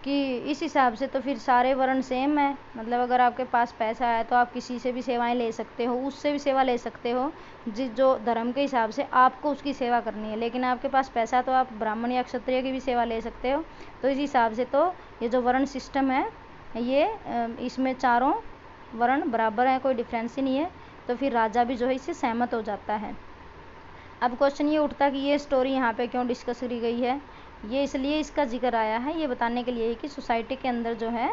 कि इस हिसाब से तो फिर सारे वर्ण सेम है, मतलब अगर आपके पास पैसा है तो आप किसी से भी सेवाएं ले सकते हो, उससे भी सेवा ले सकते हो जो धर्म के हिसाब से आपको उसकी सेवा करनी है। लेकिन आपके पास पैसा तो आप ब्राह्मण या क्षत्रिय की भी सेवा ले सकते हो। तो इस हिसाब से तो ये जो वर्ण सिस्टम है ये इसमें चारों वर्ण बराबर हैं, कोई डिफरेंस ही नहीं है। तो फिर राजा भी जो है इससे सहमत हो जाता है। अब क्वेश्चन ये उठता कि ये स्टोरी यहाँ पे क्यों डिस्कस करी गई है। ये इसलिए इसका जिक्र आया है ये बताने के लिए कि सोसाइटी के अंदर जो है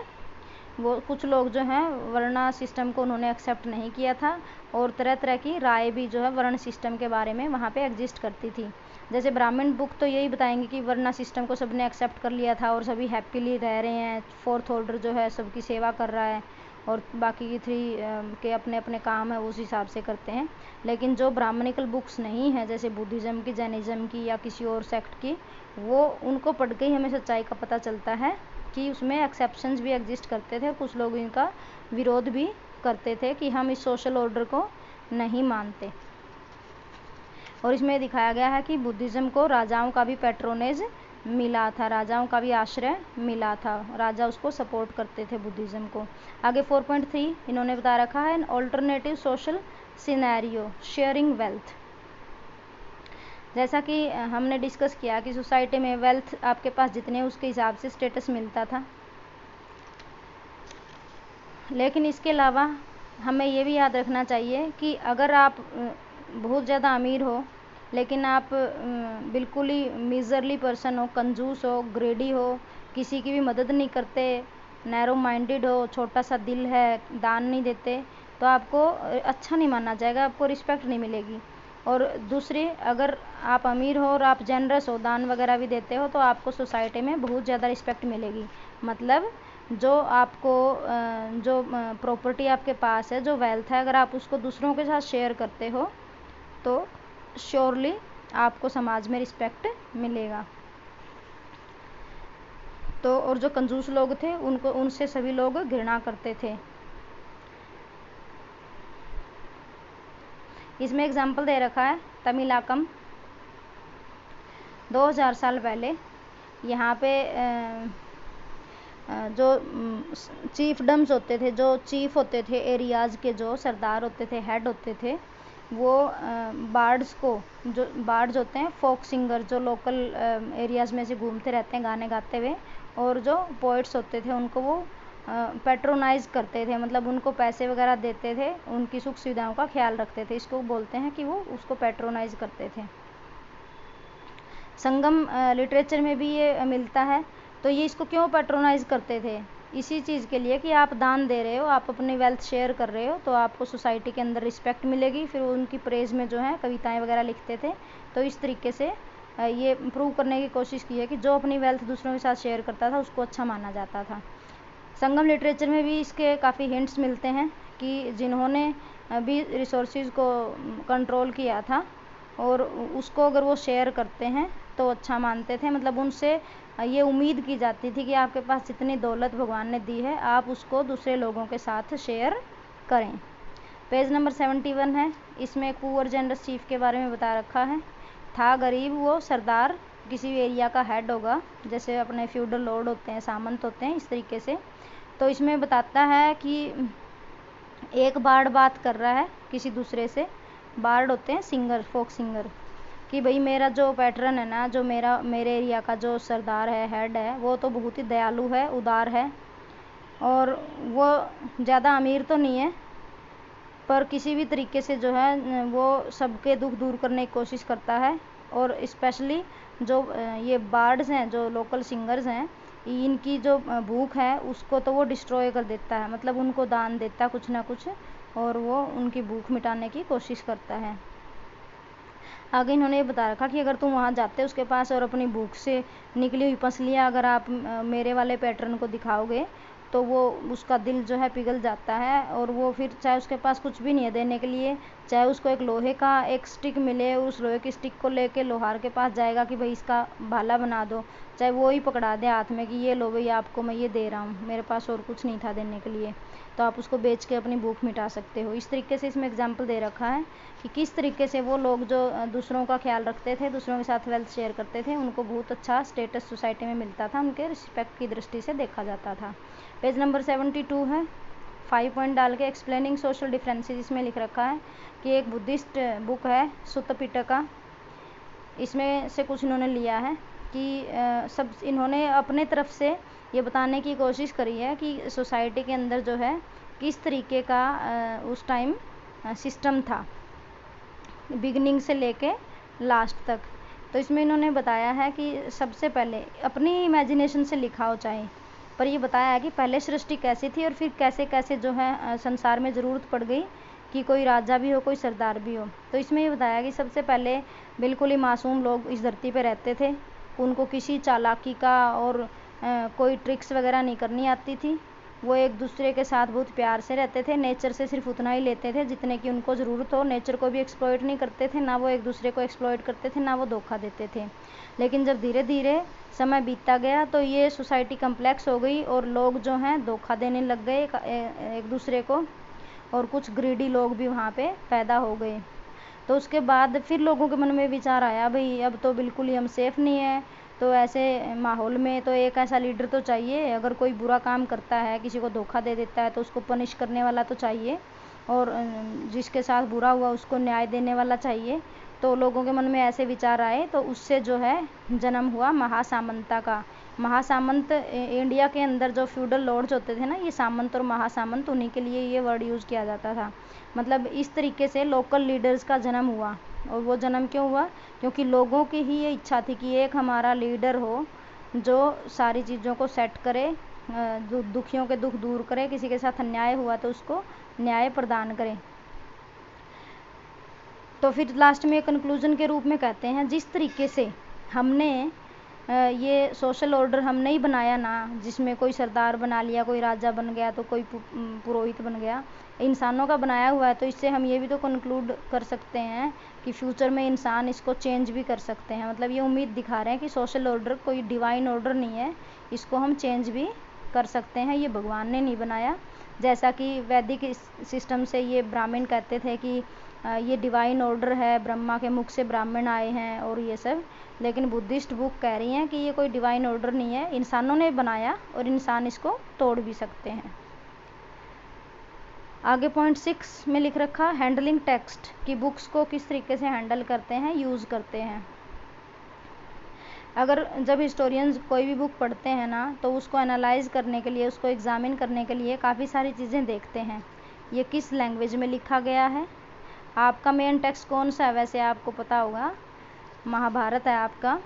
वो कुछ लोग जो हैं वर्ण सिस्टम को उन्होंने एक्सेप्ट नहीं किया था और तरह तरह की राय भी जो है वर्ण सिस्टम के बारे में वहाँ पे एग्जिस्ट करती थी। जैसे ब्राह्मण बुक तो यही बताएंगे कि वर्ण सिस्टम को सबने एक्सेप्ट कर लिया था और सभी हैप्पीली रह रहे हैं, 4th ऑर्डर जो है सबकी सेवा कर रहा है और बाकी की 3 के अपने अपने काम है उस हिसाब से करते हैं। लेकिन जो ब्राह्मणिकल बुक्स नहीं है जैसे बुद्धिज़्म की, जैनिज़्म की या किसी और सेक्ट की, वो उनको पढ़ के ही हमें सच्चाई का पता चलता है कि उसमें एक्सेप्शंस भी एग्जिस्ट करते थे और कुछ लोग इनका विरोध भी करते थे कि हम इस सोशल ऑर्डर को नहीं मानते। और इसमें दिखाया गया है कि बुद्धिज़्म को राजाओं का भी पैट्रोनेज मिला था, राजाओं का भी आश्रय मिला था, राजा उसको सपोर्ट करते थे बुद्धिज़्म को। आगे 4.3 इन्होंने बता रखा है, an alternative social scenario sharing wealth. जैसा कि हमने डिस्कस किया कि सोसाइटी में वेल्थ आपके पास जितने उसके हिसाब से स्टेटस मिलता था। लेकिन इसके अलावा हमें ये भी याद रखना चाहिए कि अगर आप बहुत ज़्यादा अमीर हो लेकिन आप बिल्कुल ही मिजरली पर्सन हो, कंजूस हो, ग्रेडी हो, किसी की भी मदद नहीं करते, नैरो माइंडेड हो, छोटा सा दिल है, दान नहीं देते, तो आपको अच्छा नहीं माना जाएगा, आपको रिस्पेक्ट नहीं मिलेगी। और दूसरी, अगर आप अमीर हो और आप जनरस हो, दान वगैरह भी देते हो, तो आपको सोसाइटी में बहुत ज़्यादा रिस्पेक्ट मिलेगी। मतलब जो आपको जो प्रॉपर्टी आपके पास है, जो वेल्थ है, अगर आप उसको दूसरों के साथ शेयर करते हो तो श्योरली आपको समाज में रिस्पेक्ट मिलेगा। तो और जो कंजूस लोग थे उनको, उनसे सभी लोग घृणा करते थे। इसमें एग्जाम्पल दे रखा है तमिलाकम। 2000 साल पहले यहाँ पे जो चीफडम्स होते थे, जो चीफ होते थे एरियाज़ के, जो सरदार होते थे, हेड होते थे, वो बार्ड्स को, जो बार्ड्स होते हैं फोक सिंगर, जो लोकल एरियाज़ में से घूमते रहते हैं गाने गाते हुए, और जो पोइट्स होते थे उनको वो पैट्रोनाइज करते थे, मतलब उनको पैसे वगैरह देते थे, उनकी सुख सुविधाओं का ख्याल रखते थे। इसको बोलते हैं कि वो उसको पैट्रोनाइज करते थे। संगम लिटरेचर में भी ये मिलता है। तो ये इसको क्यों पैट्रोनाइज करते थे? इसी चीज़ के लिए कि आप दान दे रहे हो, आप अपनी वेल्थ शेयर कर रहे हो, तो आपको सोसाइटी के अंदर रिस्पेक्ट मिलेगी। फिर उनकी प्रेज में जो है कविताएं वगैरह लिखते थे। तो इस तरीके से ये प्रूव करने की कोशिश की है कि जो अपनी वेल्थ दूसरों के साथ शेयर करता था उसको अच्छा माना जाता था। संगम लिटरेचर में भी इसके काफ़ी हिंट्स मिलते हैं कि जिन्होंने भी रिसोर्सेज को कंट्रोल किया था और उसको अगर वो शेयर करते हैं तो अच्छा मानते थे। मतलब उनसे ये उम्मीद की जाती थी कि आपके पास जितनी दौलत भगवान ने दी है, आप उसको दूसरे लोगों के साथ शेयर करें। पेज नंबर 71 है। इसमें एक पुअर जनरस चीफ के बारे में बता रखा है। था गरीब वो सरदार, किसी भी एरिया का हेड होगा, जैसे अपने फ्यूडल लॉर्ड होते हैं, सामंत होते हैं, इस तरीके से। तो इसमें बताता है कि एक बार्ड बात कर रहा है किसी दूसरे से। बार्ड होते हैं सिंगर, फोक सिंगर, कि भाई मेरा जो पैटर्न है ना, जो मेरे एरिया का जो सरदार है, हेड है, वो तो बहुत ही दयालु है, उदार है, और वो ज़्यादा अमीर तो नहीं है, पर किसी भी तरीके से जो है वो सबके दुख दूर करने की कोशिश करता है। और स्पेशली जो ये बार्ड्स हैं, जो लोकल सिंगर्स हैं, इनकी जो भूख है उसको तो वो डिस्ट्रॉय कर देता है। मतलब उनको दान देता है कुछ ना कुछ, और वो उनकी भूख मिटाने की कोशिश करता है। आगे इन्होंने ये बता रखा कि अगर तुम वहाँ जाते उसके पास और अपनी भूख से निकली हुई पसलियाँ अगर आप मेरे वाले पैटर्न को दिखाओगे, तो वो उसका दिल जो है पिघल जाता है, और वो फिर चाहे उसके पास कुछ भी नहीं है देने के लिए, चाहे उसको एक लोहे का एक स्टिक मिले, उस लोहे की स्टिक को लेके लोहार के पास जाएगा कि भाई इसका भाला बना दो, चाहे वो ही पकड़ा दे हाथ में कि ये लो भाई आपको मैं ये दे रहा हूँ, मेरे पास और कुछ नहीं था देने के लिए, तो आप उसको बेच के अपनी भूख मिटा सकते हो। इस तरीके से इसमें एग्जाम्पल दे रखा है कि किस तरीके से वो लोग जो दूसरों का ख्याल रखते थे, दूसरों के साथ वेल्थ शेयर करते थे, उनको बहुत अच्छा स्टेटस सोसाइटी में मिलता था, उनके रिस्पेक्ट की दृष्टि से देखा जाता था। पेज नंबर 72 है। 5 पॉइंट डाल के एक्सप्लेनिंग सोशल डिफरेंसेस इसमें लिख रखा है कि एक बुद्धिस्ट बुक है सुत्त पिटका, इसमें से कुछ इन्होंने लिया है कि सब इन्होंने अपने तरफ से ये बताने की कोशिश करी है कि सोसाइटी के अंदर जो है किस तरीके का उस टाइम सिस्टम था, बिगिनिंग से लेके लास्ट तक। तो इसमें इन्होंने बताया है कि सबसे पहले अपनी इमेजिनेशन से लिखा हो चाहे, पर ये बताया है कि पहले सृष्टि कैसी थी और फिर कैसे कैसे जो है संसार में ज़रूरत पड़ गई कि कोई राजा भी हो, कोई सरदार भी हो। तो इसमें ये बताया कि सबसे पहले बिल्कुल ही मासूम लोग इस धरती पे रहते थे, उनको किसी चालाकी का और कोई ट्रिक्स वगैरह नहीं करनी आती थी, वो एक दूसरे के साथ बहुत प्यार से रहते थे, नेचर से सिर्फ उतना ही लेते थे जितने की उनको ज़रूरत हो, नेचर को भी एक्सप्लॉइट नहीं करते थे, ना वो एक दूसरे को एक्सप्लॉइट करते थे, ना वो धोखा देते थे। लेकिन जब धीरे धीरे समय बीतता गया तो ये सोसाइटी कम्प्लेक्स हो गई और लोग जो हैं धोखा देने लग गए एक दूसरे को, और कुछ ग्रीडी लोग भी वहाँ पे पैदा हो गए। तो उसके बाद फिर लोगों के मन में विचार आया, भाई अब तो बिल्कुल ही हम सेफ़ नहीं है, तो ऐसे माहौल में तो एक ऐसा लीडर तो चाहिए, अगर कोई बुरा काम करता है, किसी को धोखा दे देता है, तो उसको पनिश करने वाला तो चाहिए, और जिसके साथ बुरा हुआ उसको न्याय देने वाला चाहिए। तो लोगों के मन में ऐसे विचार आए, तो उससे जो है जन्म हुआ महासामंता का। महासामंत इंडिया के अंदर जो फ्यूडल लॉर्ड्स होते थे ना, ये सामंत और महासामंत, उन्हीं के लिए ये वर्ड यूज़ किया जाता था। मतलब इस तरीके से लोकल लीडर्स का जन्म हुआ। और वो जन्म क्यों हुआ? क्योंकि लोगों की ही ये इच्छा थी कि एक हमारा लीडर हो जो सारी चीज़ों को सेट करे, दुखियों के दुख दूर करे, किसी के साथ अन्याय हुआ तो उसको न्याय प्रदान करे। तो फिर लास्ट में कंक्लूजन के रूप में कहते हैं, जिस तरीके से हमने ये सोशल ऑर्डर हमने ही बनाया ना, जिसमें कोई सरदार बना लिया, कोई राजा बन गया, तो कोई पुरोहित बन गया, इंसानों का बनाया हुआ है, तो इससे हम ये भी तो कंक्लूड कर सकते हैं कि फ्यूचर में इंसान इसको चेंज भी कर सकते हैं। मतलब ये उम्मीद दिखा रहे हैं कि सोशल ऑर्डर कोई डिवाइन ऑर्डर नहीं है, इसको हम चेंज भी कर सकते हैं, ये भगवान ने नहीं बनाया। जैसा कि वैदिक सिस्टम से ये ब्राह्मण कहते थे कि ये डिवाइन ऑर्डर है, ब्रह्मा के मुख से ब्राह्मण आए हैं और ये सब, लेकिन बुद्धिस्ट बुक कह रही हैं कि ये कोई डिवाइन ऑर्डर नहीं है, इंसानों ने बनाया और इंसान इसको तोड़ भी सकते हैं। आगे पॉइंट 6 में लिख रखा, हैंडलिंग टेक्स्ट, कि बुक्स को किस तरीके से हैंडल करते हैं, यूज़ करते हैं। अगर जब हिस्टोरियंस कोई भी बुक पढ़ते हैं ना, तो उसको एनालाइज करने के लिए, उसको एग्जामिन करने के लिए काफ़ी सारी चीज़ें देखते हैं। ये किस लैंग्वेज में लिखा गया है, आपका मेन टेक्स्ट कौन सा है, वैसे आपको पता होगा महाभारत है आपका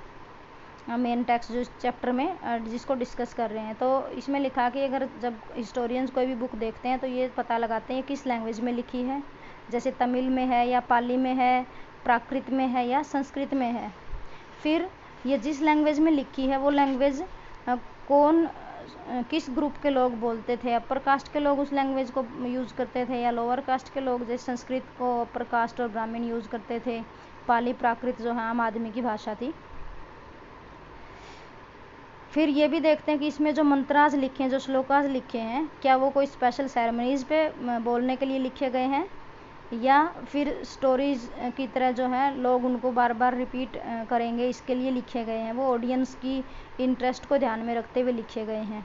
मेन टेक्स्ट, जो चैप्टर में जिसको डिस्कस कर रहे हैं। तो इसमें लिखा कि अगर जब हिस्टोरियंस कोई भी बुक देखते हैं तो ये पता लगाते हैं किस लैंग्वेज में लिखी है, जैसे तमिल में है या पाली में है, प्राकृत में है या संस्कृत में है। फिर ये जिस लैंग्वेज में लिखी है वो लैंग्वेज किस ग्रुप के लोग बोलते थे, अपर कास्ट के लोग उस लैंग्वेज को यूज़ करते थे या लोअर कास्ट के लोग, जैसे संस्कृत को अपर कास्ट और ब्राह्मण यूज़ करते थे, पाली प्राकृत जो है आम आदमी की भाषा थी। फिर ये भी देखते हैं कि इसमें जो मंत्राज लिखे हैं, जो श्लोकाज लिखे हैं, क्या वो कोई स्पेशल सेरेमनीज़ पे बोलने के लिए लिखे गए हैं या फिर स्टोरीज की तरह जो है लोग उनको बार बार रिपीट करेंगे, इसके लिए लिखे गए हैं, वो ऑडियंस की इंटरेस्ट को ध्यान में रखते हुए लिखे गए हैं।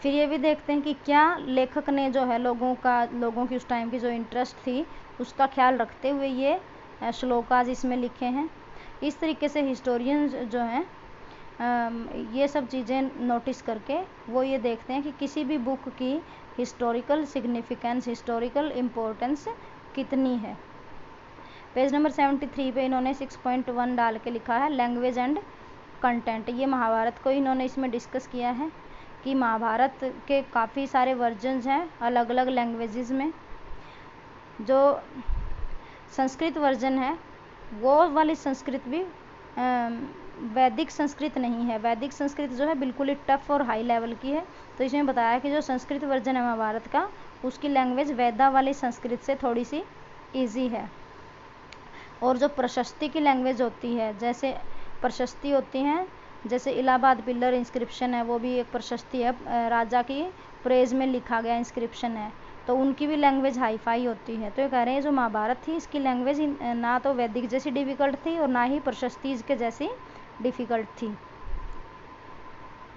फिर ये भी देखते हैं कि क्या लेखक ने जो है लोगों की उस टाइम की जो इंटरेस्ट थी उसका ख्याल रखते हुए ये श्लोकाज इसमें लिखे हैं। इस तरीके से हिस्टोरियंस जो हैं ये सब चीज़ें नोटिस करके वो ये देखते हैं कि किसी भी बुक की हिस्टोरिकल सिग्निफिकेंस, हिस्टोरिकल इम्पोर्टेंस कितनी है। पेज नंबर 73 पे इन्होंने 6.1 डाल के लिखा है, लैंग्वेज एंड कंटेंट। ये महाभारत को इन्होंने इसमें डिस्कस किया है कि महाभारत के काफ़ी सारे वर्जन्स हैं अलग अलग लैंग्वेजेस में। जो संस्कृत वर्जन है वो वाली संस्कृत भी वैदिक संस्कृत नहीं है। वैदिक संस्कृत जो है बिल्कुल ही टफ और हाई लेवल की है। तो इसमें बताया कि जो संस्कृत वर्जन है महाभारत का, उसकी लैंग्वेज वेदा वाली संस्कृत से थोड़ी सी इजी है। और जो प्रशस्ति की लैंग्वेज होती है, जैसे प्रशस्ति होती हैं, जैसे इलाहाबाद पिलर इंस्क्रिप्शन है, वो भी एक प्रशस्ति है, राजा की प्रेज में लिखा गया इंस्क्रिप्शन है, तो उनकी भी लैंग्वेज हाई फाई होती है। तो ये कह रहे हैं जो महाभारत थी इसकी लैंग्वेज ना तो वैदिक जैसी डिफ़िकल्ट थी और ना ही प्रशस्ति के जैसी डिफ़िकल्ट थी।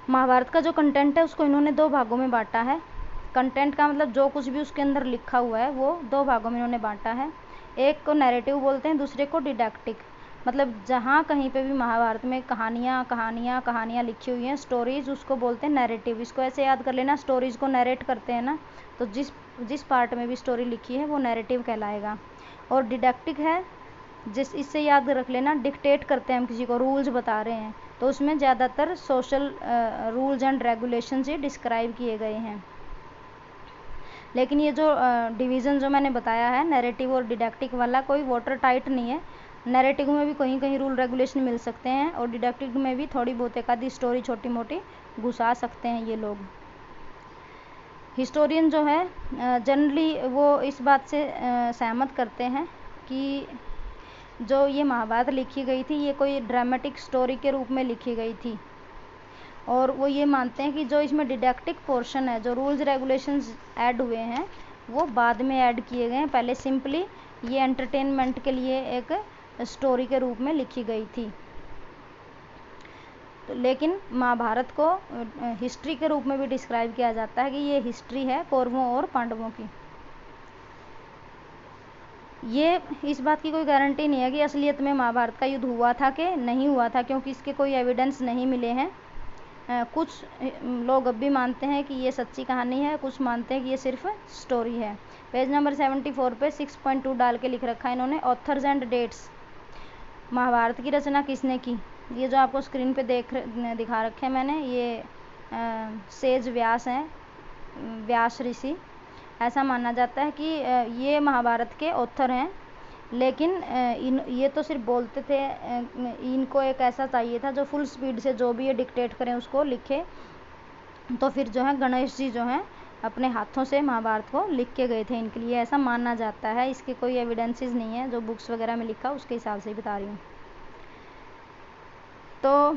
महाभारत का जो कंटेंट है उसको इन्होंने 2 भागों में बांटा है। कंटेंट का मतलब जो कुछ भी उसके अंदर लिखा हुआ है वो 2 भागों में इन्होंने बांटा है। एक को नैरेटिव बोलते हैं, दूसरे को डिडैक्टिक। मतलब जहाँ कहीं पे भी महाभारत में कहानियाँ लिखी हुई हैं, स्टोरीज, उसको बोलते हैं नैरेटिव। इसको ऐसे याद कर लेना, स्टोरीज को नैरेट करते हैं ना, तो जिस पार्ट में भी स्टोरी लिखी है वो नैरेटिव कहलाएगा। और डिडैक्टिक है, इससे याद रख लेना, डिक्टेट करते हैं हम किसी को, रूल्स बता रहे हैं, तो उसमें ज़्यादातर social rules and regulations he describe किए गए हैं। लेकिन ये जो डिवीज़न जो मैंने बताया है नैरेटिव और डिडैक्टिक वाला, कोई वाटर टाइट नहीं है। नैरेटिव में भी कहीं कहीं रूल रेगुलेशन मिल सकते हैं और डिडैक्टिक में भी थोड़ी बहुत एक आधी स्टोरी छोटी मोटी घुसा सकते हैं ये लोग। हिस्टोरियन जो है जनरली वो इस बात से सहमत करते हैं कि जो ये महाभारत लिखी गई थी ये कोई ड्रामेटिक स्टोरी के रूप में लिखी गई थी। और वो ये मानते हैं कि जो इसमें डिडैक्टिक पोर्शन है, जो रूल्स रेगुलेशंस ऐड हुए हैं वो बाद में ऐड किए गए हैं, पहले सिंपली ये एंटरटेनमेंट के लिए एक स्टोरी के रूप में लिखी गई थी। तो लेकिन महाभारत को हिस्ट्री के रूप में भी डिस्क्राइब किया जाता है कि ये हिस्ट्री है कौरवों और पांडवों की। ये इस बात की कोई गारंटी नहीं है कि असलियत में महाभारत का युद्ध हुआ था कि नहीं हुआ था, क्योंकि इसके कोई एविडेंस नहीं मिले हैं। कुछ लोग अब भी मानते हैं कि ये सच्ची कहानी है, कुछ मानते हैं कि ये सिर्फ स्टोरी है। पेज नंबर 74 पे 6.2 डाल के लिख रखा है इन्होंने, ऑथर्स एंड डेट्स। महाभारत की रचना किसने की, ये जो आपको स्क्रीन पे दिखा रखे हैं मैंने, ये सेज व्यास हैं, व्यास ऋषि। ऐसा माना जाता है कि ये महाभारत के ऑथर हैं। लेकिन ये तो सिर्फ बोलते थे, इनको एक ऐसा चाहिए था जो फुल स्पीड से जो भी ये डिक्टेट करें उसको लिखे। तो फिर जो है गणेश जी जो हैं अपने हाथों से महाभारत को लिख के गए थे, इनके लिए ऐसा माना जाता है। इसके कोई एविडेंसेस नहीं है, जो बुक्स वगैरह में लिखा उसके हिसाब से ही बता रही हूँ। तो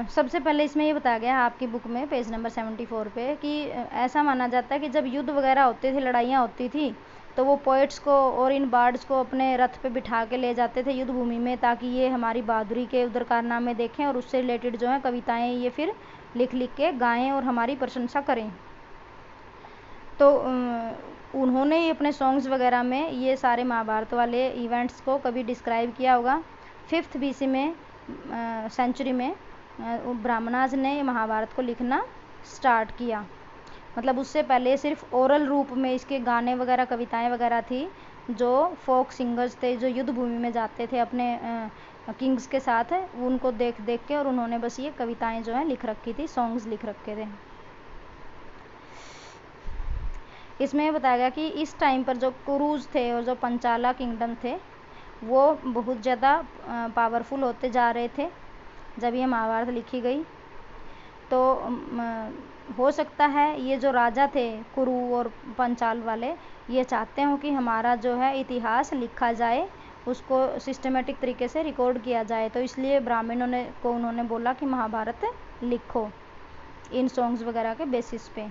सबसे पहले इसमें ये बताया गया है आपकी बुक में पेज नंबर 74 पे कि ऐसा माना जाता है कि जब युद्ध वगैरह होते थे, लड़ाइयाँ होती थी, तो वो पोइट्स को और इन बार्ड्स को अपने रथ पे बिठा के ले जाते थे युद्ध भूमि में, ताकि ये हमारी बहादुरी के उधर कारनामे देखें और उससे रिलेटेड जो है कविताएं ये फिर लिख लिख के गाएं और हमारी प्रशंसा करें। तो उन्होंने ही अपने सॉन्ग्स वगैरह में ये सारे महाभारत वाले इवेंट्स को कभी डिस्क्राइब किया होगा। 5th BC में सेंचुरी में ब्राह्मणाज ने महाभारत को लिखना स्टार्ट किया। मतलब उससे पहले सिर्फ ओरल रूप में इसके गाने वगैरह कविताएं वगैरह थी, जो फोक सिंगर्स थे जो युद्ध भूमि में जाते थे अपने किंग्स के साथ, उनको देख देख के और उन्होंने बस ये कविताएं जो है लिख रखी थी, सॉन्ग्स लिख रखे थे। इसमें बताया गया कि इस टाइम पर जो कुरुज थे और जो पंचाला किंगडम थे वो बहुत ज़्यादा पावरफुल होते जा रहे थे जब ये महाभारत लिखी गई। तो हो सकता है ये जो राजा थे कुरु और पंचाल वाले, ये चाहते हो कि हमारा जो है इतिहास लिखा जाए, उसको सिस्टमेटिक तरीके से रिकॉर्ड किया जाए। तो इसलिए ब्राह्मणों ने को उन्होंने बोला कि महाभारत लिखो इन सॉन्ग्स वगैरह के बेसिस पे।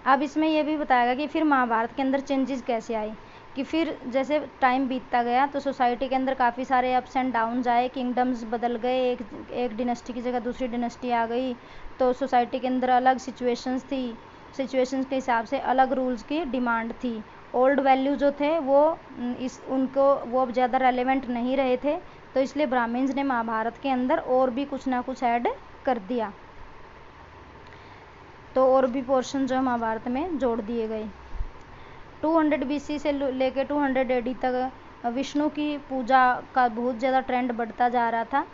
अब इसमें यह भी बताया गया कि फिर महाभारत के अंदर चेंजेस कैसे आए, कि फिर जैसे टाइम बीतता गया तो सोसाइटी के अंदर काफ़ी सारे अप्स एंड डाउन्स आए, किंगडम्स बदल गए, एक डिनेस्टी की जगह दूसरी डिनेस्टी आ गई, तो सोसाइटी के अंदर अलग सिचुएशंस थी, सिचुएशंस के हिसाब से अलग रूल्स की डिमांड थी। ओल्ड वैल्यू जो थे वो वो अब ज़्यादा रेलेवेंट नहीं रहे थे, तो इसलिए ब्राह्मण्स ने महाभारत के अंदर और भी कुछ ना कुछ ऐड कर दिया, तो और भी पोर्शन जो है महाभारत में जोड़ दिए गए। 200 BC से लेके 200 AD तक विष्णु की पूजा का बहुत ज़्यादा ट्रेंड बढ़ता जा रहा था।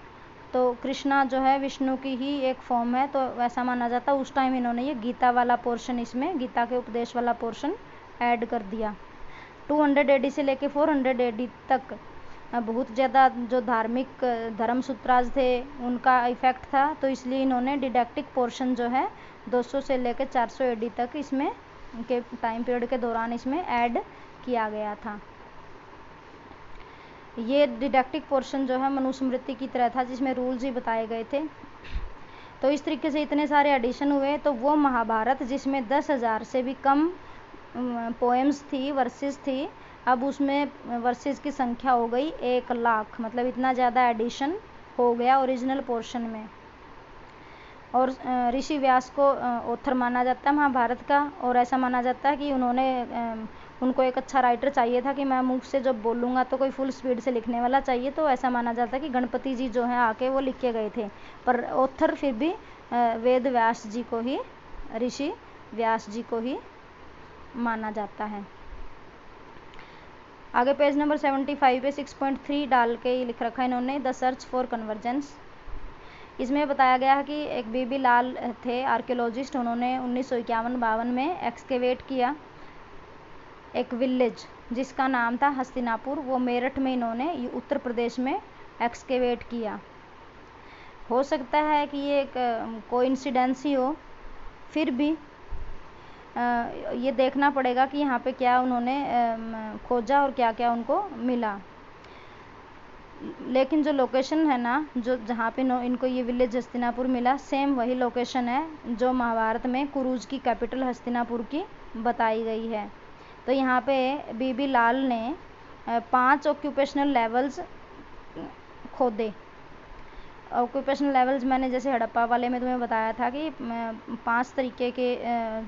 तो कृष्णा जो है विष्णु की ही एक फॉर्म है, तो वैसा माना जाता। उस टाइम इन्होंने ये गीता वाला पोर्शन, इसमें गीता के उपदेश वाला पोर्शन ऐड कर दिया। 200 AD से लेके 400 AD तक बहुत ज़्यादा जो धार्मिक धर्मसूत्राज थे उनका इफेक्ट था, तो इसलिए इन्होंने डिडैक्टिक पोर्शन जो है 200 से लेकर 400 AD तक इसमें के टाइम पीरियड के दौरान इसमें ऐड किया गया था। ये डिडक्टिक पोर्शन जो है मनुस्मृति की तरह था, जिसमें रूल्स ही बताए गए थे। तो इस तरीके से इतने सारे एडिशन हुए, तो वो महाभारत जिसमें 10,000 से भी कम पोएम्स थी, वर्सेस थी, अब उसमें वर्सेस की संख्या हो गई 1 लाख। मतलब इतना ज़्यादा एडिशन हो गया ओरिजिनल पोर्शन में। और ऋषि व्यास को ऑथर माना जाता है महाभारत का, और ऐसा माना जाता है कि उनको एक अच्छा राइटर चाहिए था कि मैं मुख से जब बोलूँगा तो कोई फुल स्पीड से लिखने वाला चाहिए, तो ऐसा माना जाता है कि गणपति जी जो हैं आके वो लिख के गए थे, पर ऑथर फिर भी वेद व्यास जी को ही, ऋषि व्यास जी को ही माना जाता है। आगे पेज नंबर 75 पे 6.3 डाल के लिख रखा है इन्होंने, द सर्च फॉर कन्वर्जेंस। इसमें बताया गया है कि एक बीबी लाल थे आर्कियोलॉजिस्ट, उन्होंने 1951-52 में एक्सकेवेट किया एक विलेज जिसका नाम था हस्तिनापुर। वो मेरठ में इन्होंने उत्तर प्रदेश में एक्सकेवेट किया। हो सकता है कि ये एक कोइंसिडेंस ही हो, फिर भी ये देखना पड़ेगा कि यहाँ पे क्या उन्होंने खोजा और क्या क्या उनको मिला। लेकिन जो लोकेशन है ना, जो जहाँ पे इनको ये विलेज हस्तिनापुर मिला, सेम वही लोकेशन है जो महाभारत में कुरुज की कैपिटल हस्तिनापुर की बताई गई है। तो यहाँ पे बीबी लाल ने 5 ऑक्यूपेशनल लेवल्स खोदे। ऑक्यूपेशनल लेवल्स मैंने जैसे हड़प्पा वाले में तुम्हें बताया था कि 5 तरीके के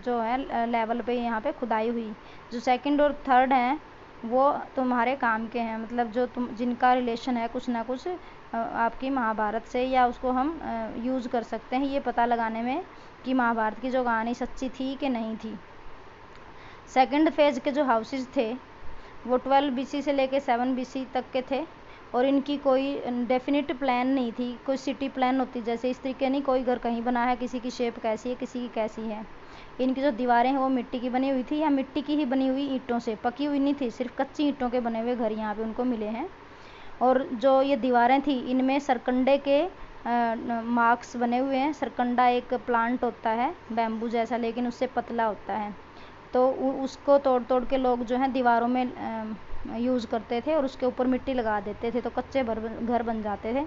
जो है लेवल पे यहाँ पे खुदाई हुई। जो सेकंड और थर्ड हैं वो तुम्हारे काम के हैं, मतलब जो जिनका रिलेशन है कुछ ना कुछ आपकी महाभारत से, या उसको हम यूज़ कर सकते हैं ये पता लगाने में कि महाभारत की जो कहानी सच्ची थी कि नहीं थी। सेकंड फेज के जो हाउसेस थे वो 12 BC से लेके 7 BC तक के थे, और इनकी कोई डेफिनेट प्लान नहीं थी, कोई सिटी प्लान होती जैसे इस तरीके नहीं, कोई घर कहीं बना है, किसी की शेप कैसी है, किसी की कैसी है। इनकी जो दीवारें हैं वो मिट्टी की बनी हुई थी या मिट्टी की ही बनी हुई ईंटों से, पकी हुई नहीं थी, सिर्फ कच्ची ईंटों के बने हुए घर यहाँ पे उनको मिले हैं। और जो ये दीवारें थी इनमें सरकंडे के मार्क्स बने हुए हैं। सरकंडा एक प्लांट होता है बैम्बू जैसा, लेकिन उससे पतला होता है, तो उसको तोड़ तोड़ के लोग जो है दीवारों में यूज़ करते थे और उसके ऊपर मिट्टी लगा देते थे, तो कच्चे घर बन जाते थे।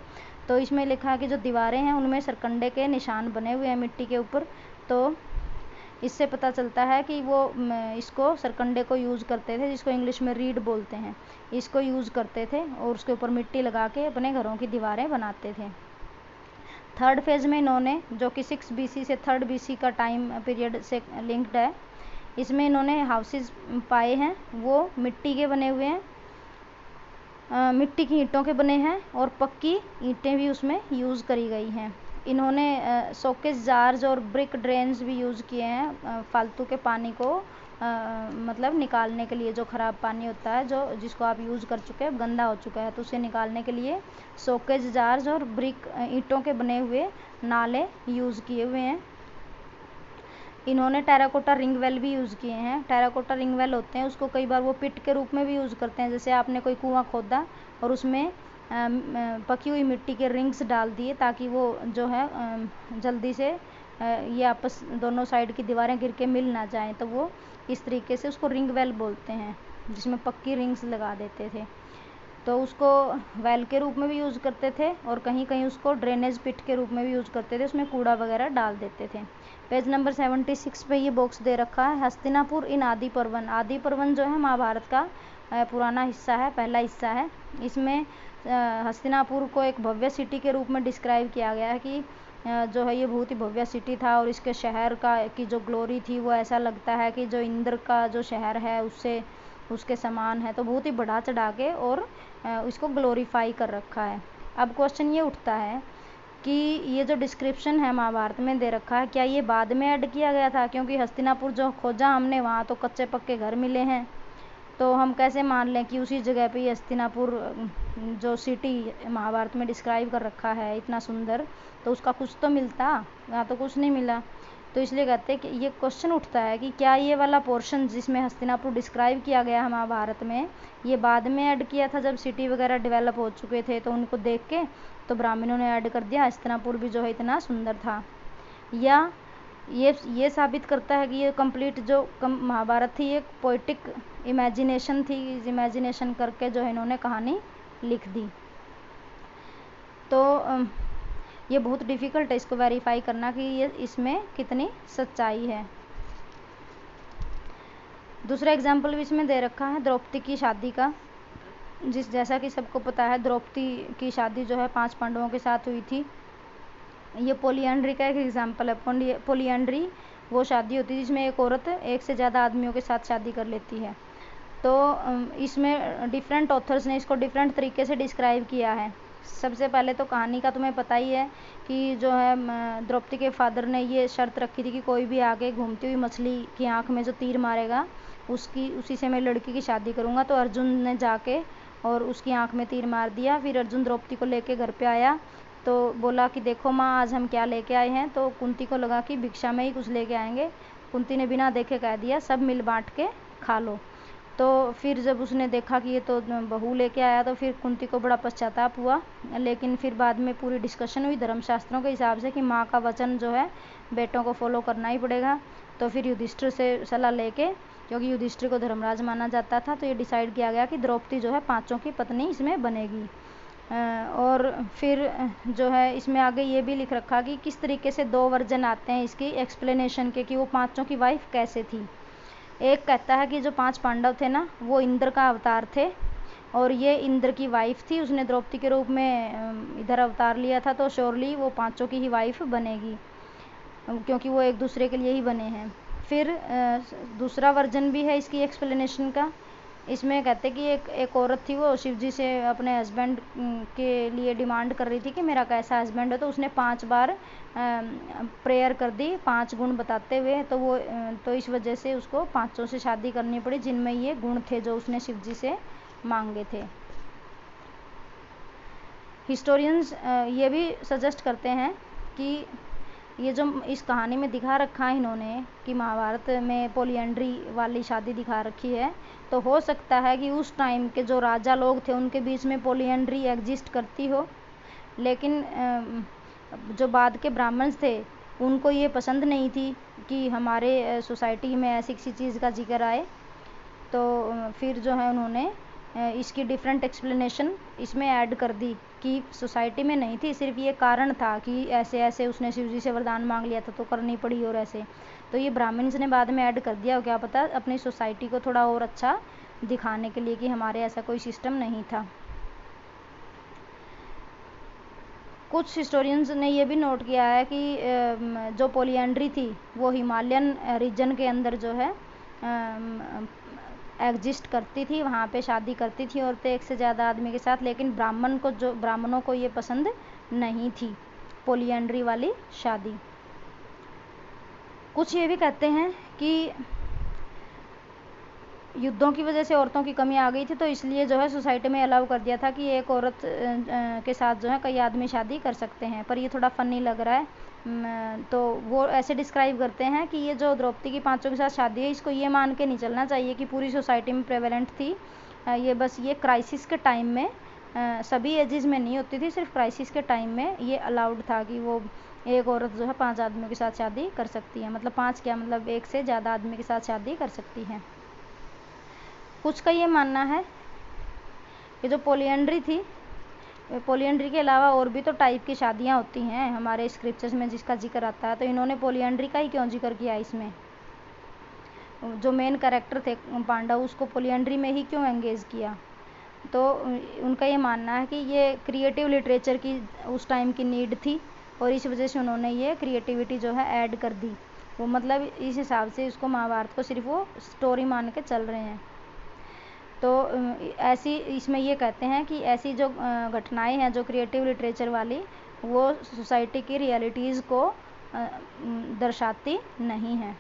तो इसमें लिखा है कि जो दीवारें हैं उनमें सरकंडे के निशान बने हुए हैं मिट्टी के ऊपर। तो इससे पता चलता है कि वो इसको सरकंडे को यूज़ करते थे, जिसको इंग्लिश में रीड बोलते हैं, इसको यूज़ करते थे और उसके ऊपर मिट्टी लगा के अपने घरों की दीवारें बनाते थे। थर्ड फेज़ में इन्होंने, जो कि 6 BC से 3rd BC का टाइम पीरियड से लिंक्ड है, इसमें इन्होंने हाउसेस पाए हैं, वो मिट्टी के बने हुए हैं, मिट्टी की ईंटों के बने हैं और पक्की ईंटें भी उसमें यूज़ करी गई हैं। इन्होंने शोकेस जार्स और ब्रिक ड्रेन्स भी यूज़ किए हैं, फालतू के पानी को मतलब निकालने के लिए, जो ख़राब पानी होता है जो जिसको आप यूज़ कर चुके हैं, गंदा हो चुका है, तो उसे निकालने के लिए शोकेस जार्स और ब्रिक ईंटों के बने हुए नाले यूज़ किए हुए हैं। इन्होंने टेराकोटा रिंग वेल भी यूज़ किए हैं। टेराकोटा रिंग वेल होते हैं, उसको कई बार वो पिट के रूप में भी यूज़ करते हैं, जैसे आपने कोई कुआं खोदा और उसमें पकी हुई मिट्टी के रिंग्स डाल दिए ताकि वो जो है जल्दी से ये आपस दोनों साइड की दीवारें गिर के मिल ना जाएं, तो वो इस तरीके से उसको रिंग वेल बोलते हैं, जिसमें पक्की रिंग्स लगा देते थे। तो उसको वेल के रूप में भी यूज़ करते थे और कहीं कहीं उसको ड्रेनेज पिट के रूप में भी यूज़ करते थे, उसमें कूड़ा वगैरह डाल देते थे। पेज नंबर 76 पे ये बॉक्स दे रखा है, हस्तिनापुर इन आदि पर्वन। आदि पर्वन जो है महाभारत का पुराना हिस्सा है, पहला हिस्सा है। इसमें हस्तिनापुर को एक भव्य सिटी के रूप में डिस्क्राइब किया गया है कि जो है ये बहुत ही भव्य सिटी था और इसके शहर की जो ग्लोरी थी वो ऐसा लगता है कि जो इंद्र का जो शहर है उससे उसके समान है, तो बहुत ही बढ़ा चढ़ा के और इसको ग्लोरीफाई कर रखा है। अब क्वेश्चन ये उठता है कि ये जो डिस्क्रिप्शन है महाभारत में दे रखा है, क्या ये बाद में ऐड किया गया था? क्योंकि हस्तिनापुर जो खोजा हमने वहाँ तो कच्चे पक्के घर मिले हैं, तो हम कैसे मान लें कि उसी जगह पे हस्तिनापुर जो सिटी महाभारत में डिस्क्राइब कर रखा है इतना सुंदर, तो उसका कुछ तो मिलता, यहाँ तो कुछ नहीं मिला। तो इसलिए कहते हैं कि ये क्वेश्चन उठता है कि क्या ये वाला पोर्शन जिसमें हस्तिनापुर डिस्क्राइब किया गया है महाभारत में, ये बाद में ऐड किया था जब सिटी वगैरह डेवलप हो चुके थे, तो उनको देख के तो ब्राह्मणों ने ऐड कर दिया हस्तिनापुर भी जो है इतना सुंदर था, या ये साबित करता है कि ये कंप्लीट जो महाभारत थी एक पोइटिक इमेजिनेशन थी, इमेजिनेशन करके जो है इन्होंने कहानी लिख दी। तो ये बहुत डिफ़िकल्ट है इसको वेरीफाई करना कि ये इसमें कितनी सच्चाई है। दूसरा एग्जाम्पल भी इसमें दे रखा है द्रौपदी की शादी का, जैसा कि सबको पता है द्रौपदी की शादी जो है 5 पांडवों के साथ हुई थी। ये पोलियंड्री का एक एग्जाम्पल है। पोलियंड्री वो शादी होती है जिसमें एक औरत एक से ज़्यादा आदमियों के साथ शादी कर लेती है। तो इसमें डिफरेंट ऑथर्स ने इसको डिफरेंट तरीके से डिस्क्राइब किया है। सबसे पहले तो कहानी का तुम्हें पता ही है कि जो है द्रौपदी के फादर ने ये शर्त रखी थी कि कोई भी आगे घूमती हुई मछली की आंख में जो तीर मारेगा उसी से मैं लड़की की शादी करूँगा। तो अर्जुन ने जाके और उसकी आंख में तीर मार दिया। फिर अर्जुन द्रौपदी को लेके घर पे आया तो बोला कि देखो माँ आज हम क्या लेके आए हैं। तो कुंती को लगा कि भिक्षा में ही कुछ लेके आएंगे। कुंती ने बिना देखे कह दिया सब मिल बांट के खा लो। तो फिर जब उसने देखा कि ये तो बहू लेके आया तो फिर कुंती को बड़ा पश्चाताप हुआ। लेकिन फिर बाद में पूरी डिस्कशन हुई धर्मशास्त्रों के हिसाब से कि माँ का वचन जो है बेटों को फॉलो करना ही पड़ेगा। तो फिर युधिष्ठिर से सलाह लेके, क्योंकि युधिष्ठिर को धर्मराज माना जाता था, तो ये डिसाइड किया गया कि द्रौपदी जो है 5 की पत्नी इसमें बनेगी। और फिर जो है इसमें आगे ये भी लिख रखा कि किस तरीके से 2 वर्जन आते हैं इसकी एक्सप्लेनेशन के कि वो 5 की वाइफ कैसे थी। एक कहता है कि जो 5 पांडव थे ना वो इंद्र का अवतार थे और ये इंद्र की वाइफ थी, उसने द्रौपदी के रूप में इधर अवतार लिया था, तो श्योरली वो 5 की ही वाइफ बनेगी क्योंकि वो एक दूसरे के लिए ही बने हैं। फिर दूसरा वर्जन भी है इसकी एक्सप्लेनेशन का। इसमें कहते कि एक औरत थी, वो शिव जी से अपने हस्बैंड के लिए डिमांड कर रही थी कि मेरा कैसा हस्बैंड है। तो उसने 5 बार प्रेयर कर दी 5 गुण बताते हुए। तो इस वजह से उसको 5 से शादी करनी पड़ी जिनमें ये गुण थे जो उसने शिव जी से मांगे थे। हिस्टोरियंस ये भी सजेस्ट करते हैं कि ये जो इस कहानी में दिखा रखा है इन्होंने कि महाभारत में पॉलीएंड्री वाली शादी दिखा रखी है, तो हो सकता है कि उस टाइम के जो राजा लोग थे उनके बीच में पॉलीएंड्री एग्जिस्ट करती हो, लेकिन जो बाद के ब्राह्मण थे उनको ये पसंद नहीं थी कि हमारे सोसाइटी में ऐसी किसी चीज़ का जिक्र आए। तो फिर जो है उन्होंने इसकी डिफरेंट एक्सप्लेनेशन इसमें ऐड कर दी कि सोसाइटी में नहीं थी, सिर्फ ये कारण था कि ऐसे ऐसे उसने शिव जी से वरदान मांग लिया था तो करनी पड़ी और ऐसे। तो ये ब्राह्मण्स ने बाद में ऐड कर दिया, और क्या पता अपनी सोसाइटी को थोड़ा और अच्छा दिखाने के लिए कि हमारे ऐसा कोई सिस्टम नहीं था। कुछ हिस्टोरियंस ने ये भी नोट किया है कि जो पॉलीएंड्री थी वो हिमालयन रीजन के अंदर जो है एग्जिस्ट करती थी, वहाँ पे शादी करती थी औरतें एक से ज़्यादा आदमी के साथ, लेकिन ब्राह्मणों को ये पसंद नहीं थी पॉलीएंड्री वाली शादी। कुछ ये भी कहते हैं कि युद्धों की वजह से औरतों की कमी आ गई थी, तो इसलिए जो है सोसाइटी में अलाउ कर दिया था कि एक औरत के साथ जो है कई आदमी शादी कर सकते हैं। पर ये थोड़ा फनी लग रहा है। तो वो ऐसे डिस्क्राइब करते हैं कि ये जो द्रौपदी की पांचों के साथ शादी है, इसको ये मान के नहीं चलना चाहिए कि पूरी सोसाइटी में प्रेवलेंट थी। ये बस ये क्राइसिस के टाइम में, सभी एजेस में नहीं होती थी, सिर्फ क्राइसिस के टाइम में ये अलाउड था कि वो एक औरत जो है 5 आदमियों के साथ शादी कर सकती है। मतलब 5 क्या, मतलब एक से ज़्यादा आदमी के साथ शादी कर सकती है। कुछ का ये मानना है कि जो पॉलीएंड्री थी, पॉलीएंड्री के अलावा और भी तो टाइप की शादियां होती हैं हमारे स्क्रिप्चर्स में जिसका जिक्र आता है, तो इन्होंने पॉलीएंड्री का ही क्यों जिक्र किया इसमें? जो मेन कैरेक्टर थे पांडव, उसको पॉलीएंड्री में ही क्यों एंगेज किया? तो उनका ये मानना है कि ये क्रिएटिव लिटरेचर की उस टाइम की नीड थी, और इस वजह से उन्होंने ये क्रिएटिविटी जो है ऐड कर दी। वो मतलब इस हिसाब से उसको महाभारत को सिर्फ वो स्टोरी मान के चल रहे हैं। तो ऐसी इसमें ये कहते हैं कि ऐसी जो घटनाएं हैं जो क्रिएटिव लिटरेचर वाली, वो सोसाइटी की रियलिटीज़ को दर्शाती नहीं हैं।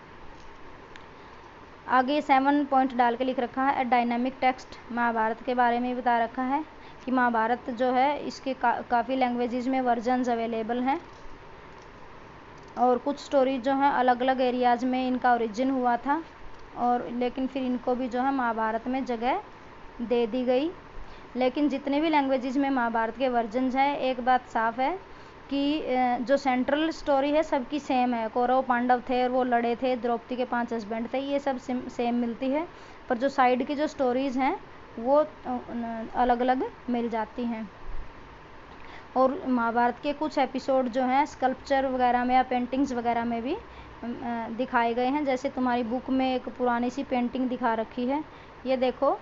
आगे 7 पॉइंट डाल के लिख रखा है। डायनामिक टेक्स्ट महाभारत के बारे में बता रखा है कि महाभारत जो है इसके काफ़ी लैंग्वेजेस में वर्जन्स अवेलेबल हैं, और कुछ स्टोरीज जो हैं अलग अलग एरियाज़ में इनका ओरिजिन हुआ था, और लेकिन फिर इनको भी जो है महाभारत में जगह दे दी गई। लेकिन जितने भी लैंग्वेजेस में महाभारत के वर्जन्स हैं, एक बात साफ है कि जो सेंट्रल स्टोरी है सबकी सेम है। कौरव पांडव थे और वो लड़े थे, द्रौपदी के 5 हस्बैंड थे, ये सब सेम मिलती है। पर जो साइड की जो स्टोरीज़ हैं वो अलग अलग मिल जाती हैं। और महाभारत के कुछ एपिसोड जो हैं स्कल्पचर वगैरह में या पेंटिंग्स वगैरह में भी दिखाए गए हैं। जैसे तुम्हारी बुक में एक पुरानी सी पेंटिंग दिखा रखी है, ये देखो।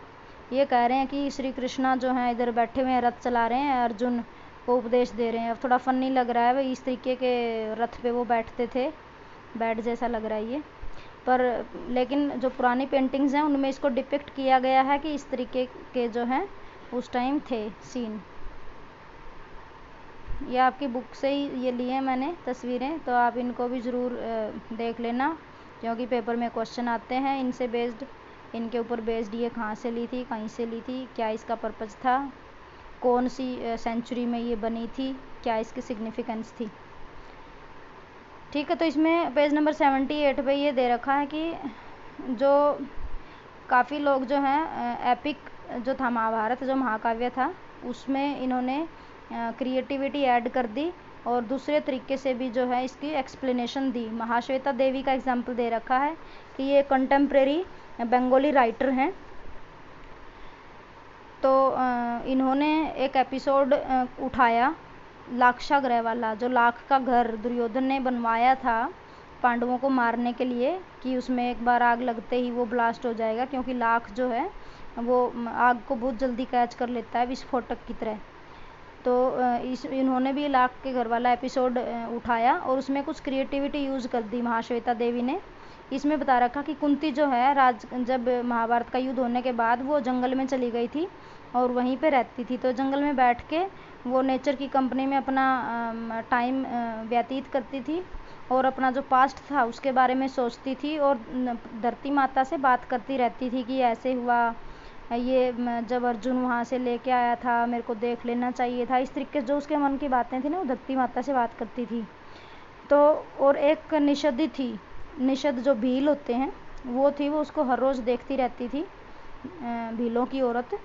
ये कह रहे हैं कि श्री कृष्णा जो हैं इधर बैठे हुए हैं, रथ चला रहे हैं, अर्जुन को उपदेश दे रहे हैं। अब थोड़ा फनी लग रहा है भाई, इस तरीके के रथ पे वो बैठते थे, बैठ जैसा लग रहा है ये। पर लेकिन जो पुरानी पेंटिंग्स हैं उनमें इसको डिपिक्ट किया गया है कि इस तरीके के जो हैं उस टाइम थे सीन। ये आपकी बुक से ही ये लिए हैं मैंने तस्वीरें, तो आप इनको भी ज़रूर देख लेना, क्योंकि पेपर में क्वेश्चन आते हैं इनसे बेस्ड, इनके ऊपर बेस्ड। ये कहाँ से ली थी, कहीं से ली थी, क्या इसका पर्पज़ था, कौन सी सेंचुरी में ये बनी थी, क्या इसकी सिग्निफिकेंस थी। ठीक है, तो इसमें पेज नंबर 78 पे ये दे रखा है कि जो काफ़ी लोग जो हैं एपिक जो था महाभारत, जो महाकाव्य था, उसमें इन्होंने क्रिएटिविटी ऐड कर दी और दूसरे तरीके से भी जो है इसकी एक्सप्लेनेशन दी। महाश्वेता देवी का एग्जाम्पल दे रखा है कि ये कंटेम्प्रेरी बंगाली राइटर हैं। तो इन्होंने एक एपिसोड उठाया लाक्षागृह वाला, जो लाख का घर दुर्योधन ने बनवाया था पांडवों को मारने के लिए, कि उसमें एक बार आग लगते ही वो ब्लास्ट हो जाएगा, क्योंकि लाख जो है वो आग को बहुत जल्दी कैच कर लेता है विस्फोटक की तरह। तो इन्होंने भी लाख के घर वाला एपिसोड उठाया और उसमें कुछ क्रिएटिविटी यूज़ कर दी महाश्वेता देवी ने। इसमें बता रखा कि कुंती जो है जब महाभारत का युद्ध होने के बाद वो जंगल में चली गई थी और वहीं पे रहती थी। तो जंगल में बैठ के वो नेचर की कंपनी में अपना टाइम व्यतीत करती थी और अपना जो पास्ट था उसके बारे में सोचती थी और धरती माता से बात करती रहती थी कि ऐसे हुआ, ये जब अर्जुन वहाँ से लेके आया था मेरे को देख लेना चाहिए था। इस तरीके से जो उसके मन की बातें थी ना, वो धरती माता से बात करती थी। तो और एक निषादी थी, निषद जो भील होते हैं वो थी, वो उसको हर रोज़ देखती रहती थी। भीलों की औरत,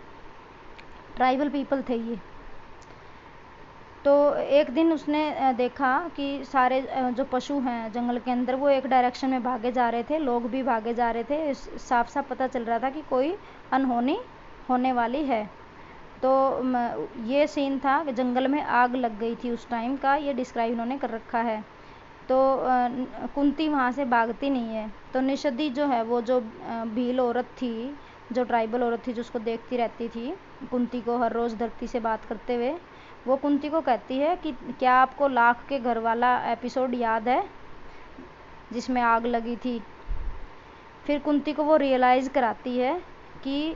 ट्राइबल पीपल थे ये। तो एक दिन उसने देखा कि सारे जो पशु हैं जंगल के अंदर वो एक डायरेक्शन में भागे जा रहे थे, लोग भी भागे जा रहे थे। साफ साफ पता चल रहा था कि कोई अनहोनी होने वाली है। तो ये सीन था कि जंगल में आग लग गई थी उस टाइम का, ये डिस्क्राइब इन्होंने कर रखा है। तो कुंती वहाँ से भागती नहीं है। तो निषदी जो है, वो जो भील औरत थी, जो ट्राइबल औरत थी, जो उसको देखती रहती थी कुंती को हर रोज़ धरती से बात करते हुए, वो कुंती को कहती है कि क्या आपको लाख के घर वाला एपिसोड याद है जिसमें आग लगी थी। फिर कुंती को वो रियलाइज़ कराती है कि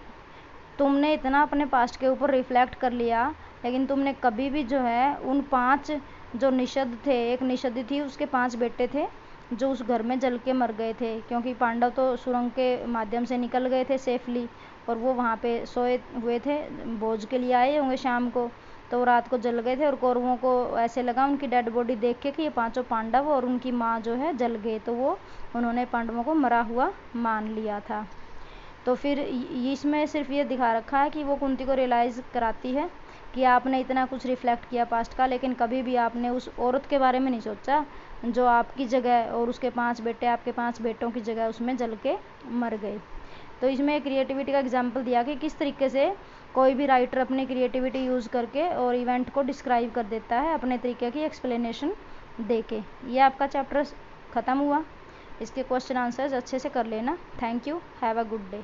तुमने इतना अपने पास्ट के ऊपर रिफ्लेक्ट कर लिया, लेकिन तुमने कभी भी जो है उन 5 जो निषद थे, एक निषदी थी, उसके 5 बेटे थे जो उस घर में जल के मर गए थे, क्योंकि पांडव तो सुरंग के माध्यम से निकल गए थे सेफली, और वो वहाँ पे सोए हुए थे, भोज के लिए आए होंगे शाम को, तो रात को जल गए थे। और कौरवों को ऐसे लगा उनकी डेड बॉडी देख के कि ये 5 पांडव और उनकी माँ जो है जल गए, तो वो उन्होंने पांडवों को मरा हुआ मान लिया था। तो फिर इसमें सिर्फ ये दिखा रखा है कि वो कुंती को रियलाइज़ कराती है कि आपने इतना कुछ रिफ्लेक्ट किया पास्ट का, लेकिन कभी भी आपने उस औरत के बारे में नहीं सोचा जो आपकी जगह और उसके 5 बेटे, आपके 5 बेटों की जगह उसमें जल के मर गए। तो इसमें क्रिएटिविटी का एग्जाम्पल दिया कि किस तरीके से कोई भी राइटर अपनी क्रिएटिविटी यूज़ करके और इवेंट को डिस्क्राइब कर देता है अपने तरीके की एक्सप्लेनेशन दे के। ये आपका चैप्टर ख़त्म हुआ। इसके क्वेश्चन आंसर्स अच्छे से कर लेना। Thank you, have a good day.